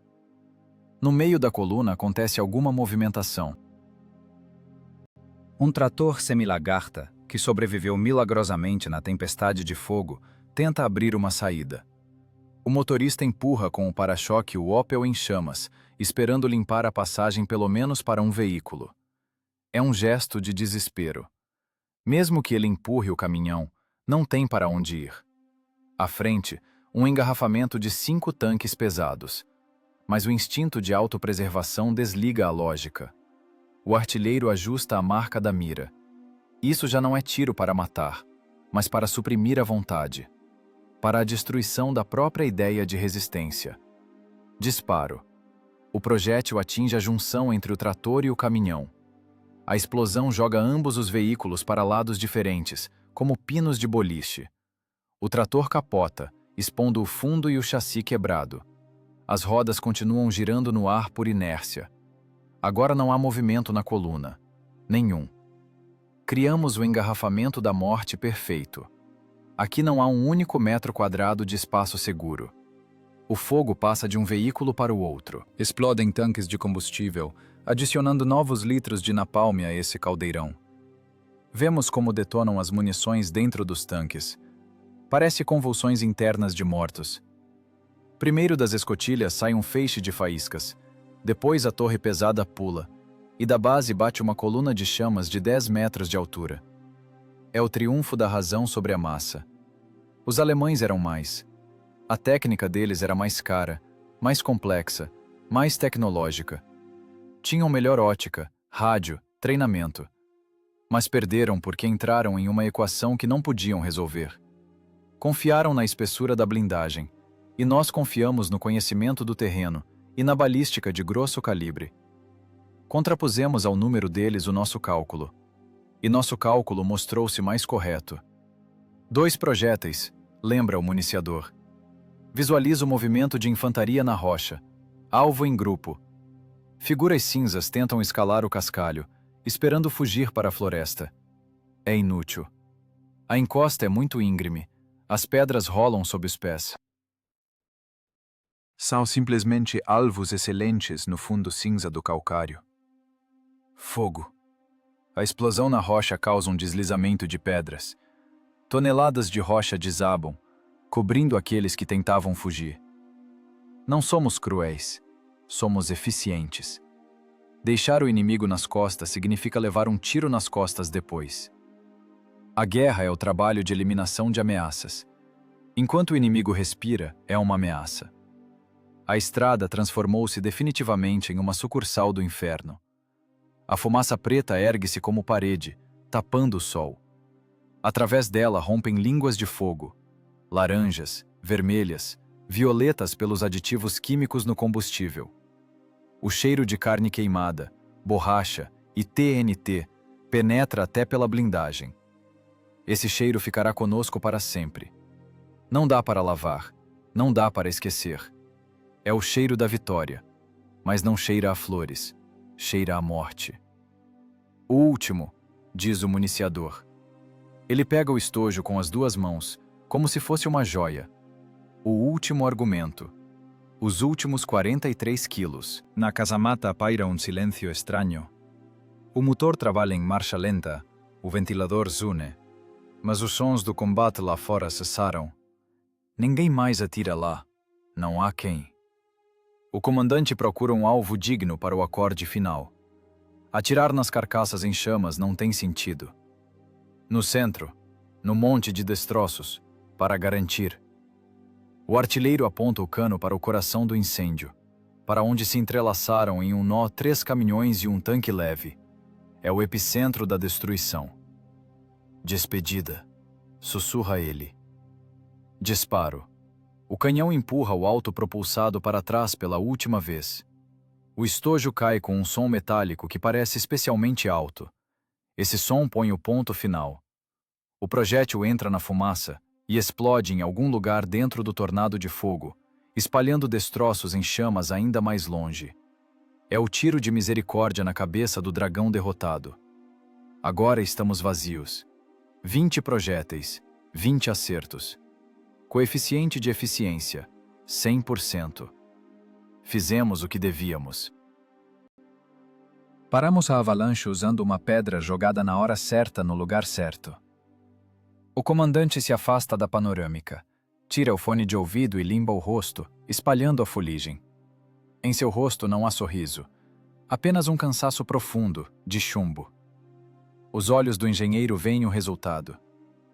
No meio da coluna acontece alguma movimentação. Um trator semi-lagarta, que sobreviveu milagrosamente na tempestade de fogo, tenta abrir uma saída. O motorista empurra com o para-choque o Opel em chamas, esperando limpar a passagem pelo menos para um veículo. É um gesto de desespero. Mesmo que ele empurre o caminhão, não tem para onde ir. À frente, um engarrafamento de 5 tanques pesados. Mas o instinto de autopreservação desliga a lógica. O artilheiro ajusta a marca da mira. Isso já não é tiro para matar, mas para suprimir a vontade. Para a destruição da própria ideia de resistência. Disparo. O projétil atinge a junção entre o trator e o caminhão. A explosão joga ambos os veículos para lados diferentes, como pinos de boliche. O trator capota expondo o fundo e o chassi quebrado. As rodas continuam girando no ar por inércia. Agora não há movimento na coluna. Nenhum. Criamos o engarrafamento da morte perfeito. Aqui não há um único metro quadrado de espaço seguro. O fogo passa de um veículo para o outro. Explodem tanques de combustível, adicionando novos litros de napalm a esse caldeirão. Vemos como detonam as munições dentro dos tanques. Parece convulsões internas de mortos. Primeiro das escotilhas sai um feixe de faíscas. Depois a torre pesada pula, e da base bate uma coluna de chamas de 10 metros de altura. É o triunfo da razão sobre a massa. Os alemães eram mais. A técnica deles era mais cara, mais complexa, mais tecnológica. Tinham melhor ótica, rádio, treinamento. Mas perderam porque entraram em uma equação que não podiam resolver. Confiaram na espessura da blindagem, e nós confiamos no conhecimento do terreno e na balística de grosso calibre. Contrapusemos ao número deles o nosso cálculo. E nosso cálculo mostrou-se mais correto. 2 projéteis, lembra o municiador. Visualiza o movimento de infantaria na rocha. Alvo em grupo. Figuras cinzas tentam escalar o cascalho, esperando fugir para a floresta. É inútil. A encosta é muito íngreme. As pedras rolam sob os pés. São simplesmente alvos excelentes no fundo cinza do calcário. Fogo. A explosão na rocha causa um deslizamento de pedras. Toneladas de rocha desabam, cobrindo aqueles que tentavam fugir. Não somos cruéis, somos eficientes. Deixar o inimigo nas costas significa levar um tiro nas costas depois. A guerra é o trabalho de eliminação de ameaças. Enquanto o inimigo respira, é uma ameaça. A estrada transformou-se definitivamente em uma sucursal do inferno. A fumaça preta ergue-se como parede, tapando o sol. Através dela rompem línguas de fogo, laranjas, vermelhas, violetas pelos aditivos químicos no combustível. O cheiro de carne queimada, borracha e TNT penetra até pela blindagem. Esse cheiro ficará conosco para sempre. Não dá para lavar, não dá para esquecer. É o cheiro da vitória, mas não cheira a flores, cheira a morte. O último, diz o municiador. Ele pega o estojo com as 2 mãos, como se fosse uma joia. O último argumento. Os últimos 43 quilos. Na casamata paira um silêncio estranho. O motor trabalha em marcha lenta, o ventilador zune. Mas os sons do combate lá fora cessaram. Ninguém mais atira lá. Não há quem. O comandante procura um alvo digno para o acorde final. Atirar nas carcaças em chamas não tem sentido. No centro, no monte de destroços, para garantir. O artilheiro aponta o cano para o coração do incêndio, para onde se entrelaçaram em um nó 3 caminhões e um tanque leve. É o epicentro da destruição. Despedida, sussurra ele. Disparo. O canhão empurra o autopropulsado para trás pela última vez. O estojo cai com um som metálico que parece especialmente alto. Esse som põe o ponto final. O projétil entra na fumaça e explode em algum lugar dentro do tornado de fogo, espalhando destroços em chamas ainda mais longe. É o tiro de misericórdia na cabeça do dragão derrotado. Agora estamos vazios. 20 projéteis, 20 acertos. Coeficiente de eficiência, 100%. Fizemos o que devíamos. Paramos a avalanche usando uma pedra jogada na hora certa no lugar certo. O comandante se afasta da panorâmica, tira o fone de ouvido e limpa o rosto, espalhando a fuligem. Em seu rosto não há sorriso, apenas um cansaço profundo, de chumbo. Os olhos do engenheiro veem o resultado.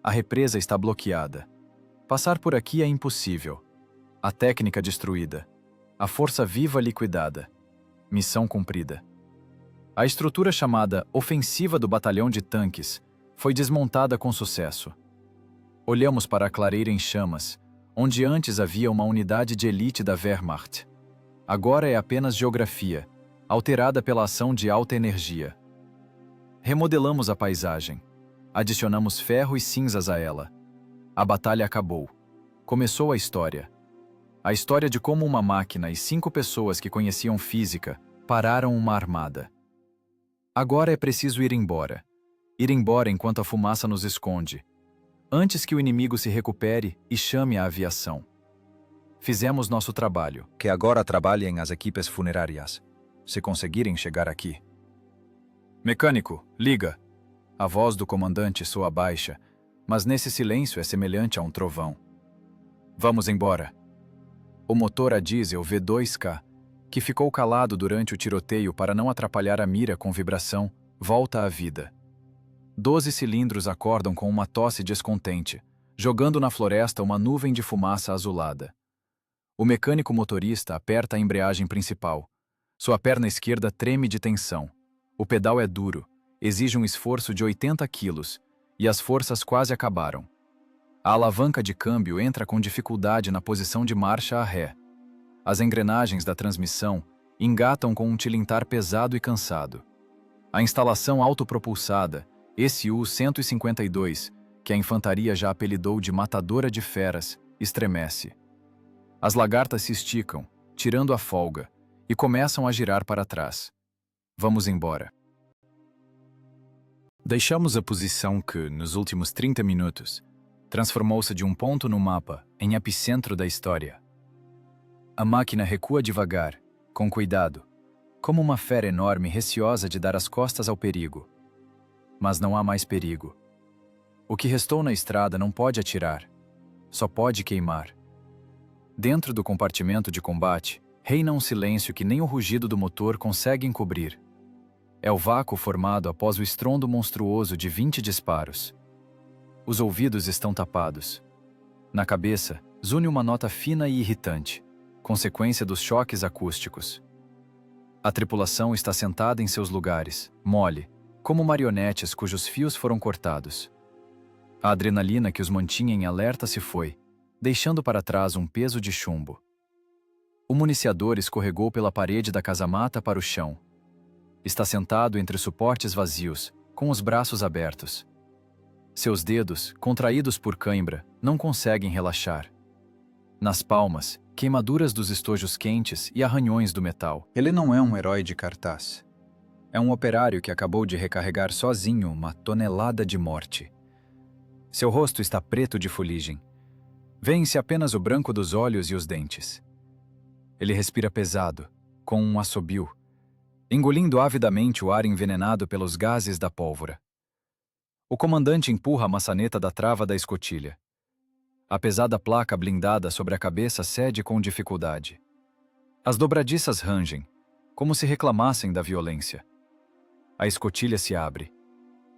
A represa está bloqueada. Passar por aqui é impossível. A técnica destruída. A força viva liquidada. Missão cumprida. A estrutura chamada Ofensiva do Batalhão de Tanques foi desmontada com sucesso. Olhamos para a clareira em chamas, onde antes havia uma unidade de elite da Wehrmacht. Agora é apenas geografia, alterada pela ação de alta energia. Remodelamos a paisagem. Adicionamos ferro e cinzas a ela. A batalha acabou. começou a história. A história de como uma máquina e 5 pessoas que conheciam física pararam uma armada. Agora é preciso ir embora. Ir embora enquanto a fumaça nos esconde, antes que o inimigo se recupere e chame a aviação. Fizemos nosso trabalho. Que agora trabalhem as equipes funerárias, se conseguirem chegar aqui. Mecânico, liga. A voz do comandante soa baixa, mas nesse silêncio é semelhante a um trovão. Vamos embora. O motor a diesel V2K, que ficou calado durante o tiroteio para não atrapalhar a mira com vibração, volta à vida. 12 cilindros acordam com uma tosse descontente, jogando na floresta uma nuvem de fumaça azulada. O mecânico motorista aperta a embreagem principal. Sua perna esquerda treme de tensão. O pedal é duro, exige um esforço de 80 quilos, e as forças quase acabaram. A alavanca de câmbio entra com dificuldade na posição de marcha a ré. As engrenagens da transmissão engatam com um tilintar pesado e cansado. A instalação autopropulsada, SU-152, que a infantaria já apelidou de matadora de feras, estremece. As lagartas se esticam, tirando a folga, e começam a girar para trás. Vamos embora. Deixamos a posição que, nos últimos 30 minutos, transformou-se de um ponto no mapa em epicentro da história. A máquina recua devagar, com cuidado, como uma fera enorme receosa de dar as costas ao perigo. Mas não há mais perigo. O que restou na estrada não pode atirar, só pode queimar. Dentro do compartimento de combate, reina um silêncio que nem o rugido do motor consegue encobrir. É o vácuo formado após o estrondo monstruoso de 20 disparos. Os ouvidos estão tapados. Na cabeça, zune uma nota fina e irritante, consequência dos choques acústicos. A tripulação está sentada em seus lugares, mole, como marionetes cujos fios foram cortados. A adrenalina que os mantinha em alerta se foi, deixando para trás um peso de chumbo. O municiador escorregou pela parede da casamata para o chão. Está sentado entre suportes vazios, com os braços abertos. Seus dedos, contraídos por cãibra, não conseguem relaxar. Nas palmas, queimaduras dos estojos quentes e arranhões do metal. Ele não é um herói de cartaz. É um operário que acabou de recarregar sozinho uma tonelada de morte. Seu rosto está preto de fuligem. Vêem-se apenas o branco dos olhos e os dentes. Ele respira pesado, com um assobio, engolindo avidamente o ar envenenado pelos gases da pólvora. O comandante empurra a maçaneta da trava da escotilha. A pesada placa blindada sobre a cabeça cede com dificuldade. As dobradiças rangem, como se reclamassem da violência. A escotilha se abre.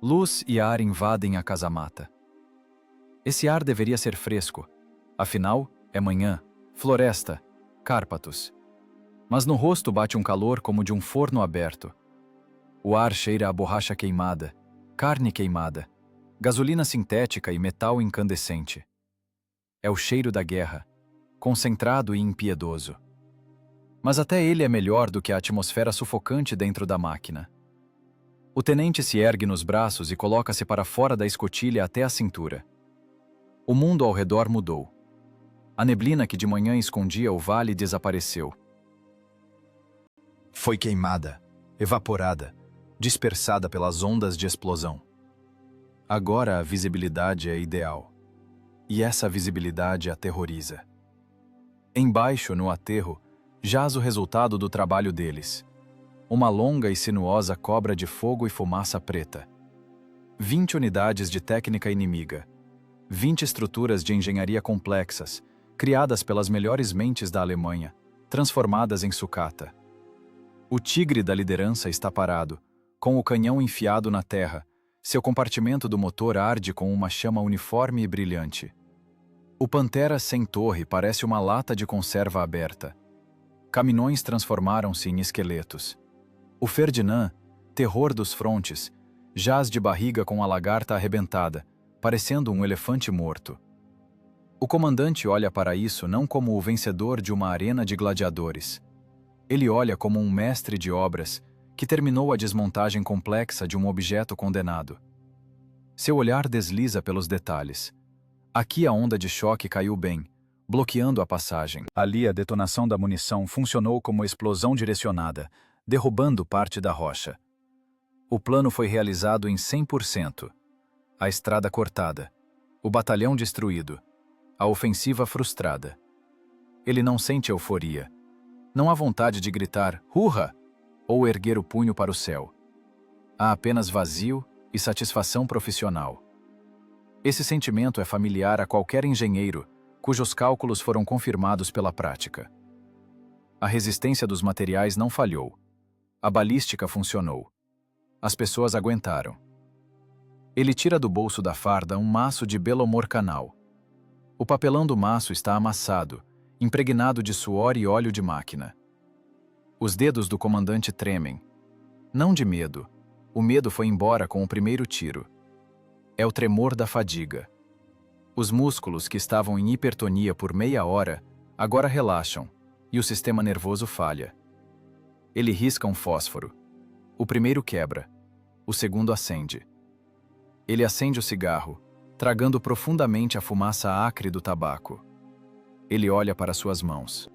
Luz e ar invadem a casamata. Esse ar deveria ser fresco. Afinal, é manhã, floresta, Cárpatos. Mas no rosto bate um calor como de um forno aberto. O ar cheira a borracha queimada, carne queimada, gasolina sintética e metal incandescente. É o cheiro da guerra, concentrado e impiedoso. Mas até ele é melhor do que a atmosfera sufocante dentro da máquina. O tenente se ergue nos braços e coloca-se para fora da escotilha até a cintura. O mundo ao redor mudou. A neblina que de manhã escondia o vale desapareceu. Foi queimada, evaporada, dispersada pelas ondas de explosão. Agora a visibilidade é ideal. E essa visibilidade aterroriza. Embaixo, no aterro, jaz o resultado do trabalho deles. Uma longa e sinuosa cobra de fogo e fumaça preta. 20 unidades de técnica inimiga. 20 estruturas de engenharia complexas, criadas pelas melhores mentes da Alemanha, transformadas em sucata. O tigre da liderança está parado, com o canhão enfiado na terra. Seu compartimento do motor arde com uma chama uniforme e brilhante. O Pantera sem torre parece uma lata de conserva aberta. Caminhões transformaram-se em esqueletos. O Ferdinand, terror dos frontes, jaz de barriga com a lagarta arrebentada, parecendo um elefante morto. O comandante olha para isso não como o vencedor de uma arena de gladiadores. Ele olha como um mestre de obras que terminou a desmontagem complexa de um objeto condenado. Seu olhar desliza pelos detalhes. Aqui a onda de choque caiu bem, bloqueando a passagem. Ali, a detonação da munição funcionou como explosão direcionada, derrubando parte da rocha. O plano foi realizado em 100%. A estrada cortada, o batalhão destruído, a ofensiva frustrada. Ele não sente euforia. Não há vontade de gritar "Hurra!" ou erguer o punho para o céu. Há apenas vazio e satisfação profissional. Esse sentimento é familiar a qualquer engenheiro cujos cálculos foram confirmados pela prática. A resistência dos materiais não falhou. A balística funcionou. As pessoas aguentaram. Ele tira do bolso da farda um maço de Belomor Canal. O papelão do maço está amassado, impregnado de suor e óleo de máquina. Os dedos do comandante tremem. Não de medo. O medo foi embora com o primeiro tiro. É o tremor da fadiga. Os músculos que estavam em hipertonia por meia hora agora relaxam e o sistema nervoso falha. Ele risca um fósforo. O primeiro quebra. O segundo acende. Ele acende o cigarro, tragando profundamente a fumaça acre do tabaco. Ele olha para suas mãos.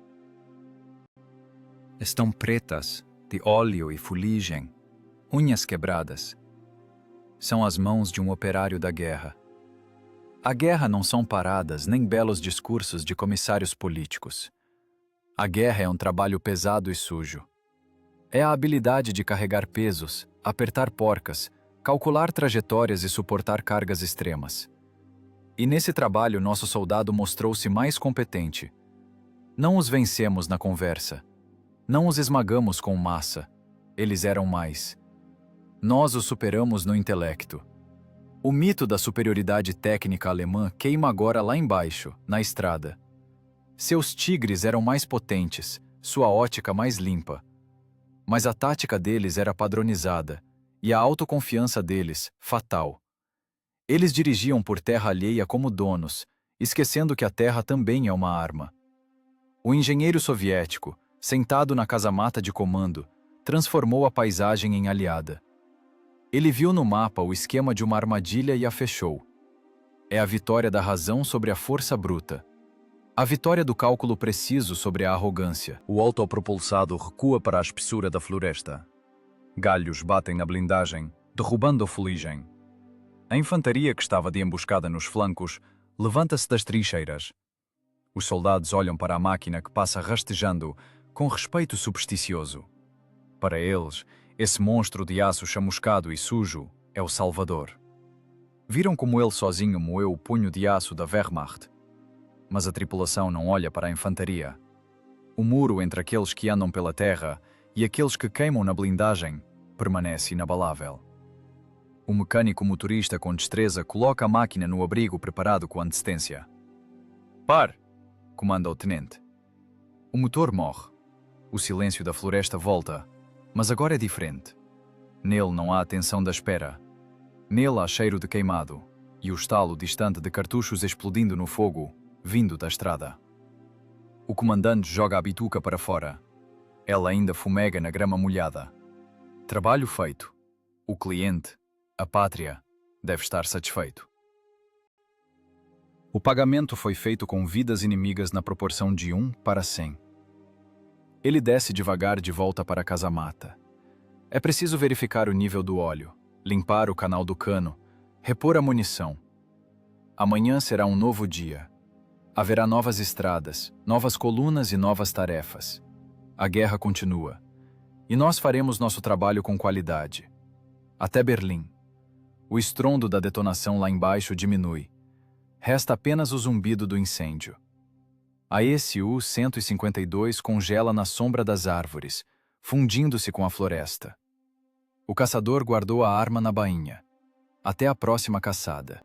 Estão pretas, de óleo e fuligem, unhas quebradas. São as mãos de um operário da guerra. A guerra não são paradas nem belos discursos de comissários políticos. A guerra é um trabalho pesado e sujo. É a habilidade de carregar pesos, apertar porcas, calcular trajetórias e suportar cargas extremas. E nesse trabalho nosso soldado mostrou-se mais competente. Não os vencemos na conversa. Não os esmagamos com massa. Eles eram mais. Nós os superamos no intelecto. O mito da superioridade técnica alemã queima agora lá embaixo, na estrada. Seus tigres eram mais potentes, sua ótica mais limpa. Mas a tática deles era padronizada, e a autoconfiança deles, fatal. Eles dirigiam por terra alheia como donos, esquecendo que a terra também é uma arma. O engenheiro soviético, sentado na casamata de comando, transformou a paisagem em aliada. Ele viu no mapa o esquema de uma armadilha e a fechou. É a vitória da razão sobre a força bruta. A vitória do cálculo preciso sobre a arrogância. O autopropulsado recua para a espessura da floresta. Galhos batem na blindagem, derrubando a fuligem. A infantaria que estava de emboscada nos flancos levanta-se das trincheiras. Os soldados olham para a máquina que passa rastejando com respeito supersticioso. Para eles, esse monstro de aço chamuscado e sujo é o Salvador. Viram como ele sozinho moeu o punho de aço da Wehrmacht? Mas a tripulação não olha para a infantaria. O muro entre aqueles que andam pela terra e aqueles que queimam na blindagem permanece inabalável. O mecânico motorista com destreza coloca a máquina no abrigo preparado com antecedência. "Par!", comanda o tenente. O motor morre. O silêncio da floresta volta, mas agora é diferente. Nele não há a tensão da espera. Nele há cheiro de queimado e o estalo distante de cartuchos explodindo no fogo, vindo da estrada. O comandante joga a bituca para fora. Ela ainda fumega na grama molhada. Trabalho feito. O cliente, a pátria, deve estar satisfeito. O pagamento foi feito com vidas inimigas na proporção de 1:100. Ele desce devagar de volta para a casamata. É preciso verificar o nível do óleo, limpar o canal do cano, repor a munição. Amanhã será um novo dia. Haverá novas estradas, novas colunas e novas tarefas. A guerra continua. E nós faremos nosso trabalho com qualidade. Até Berlim. O estrondo da detonação lá embaixo diminui. Resta apenas o zumbido do incêndio. A SU-152 congela na sombra das árvores, fundindo-se com a floresta. O caçador guardou a arma na bainha. Até a próxima caçada.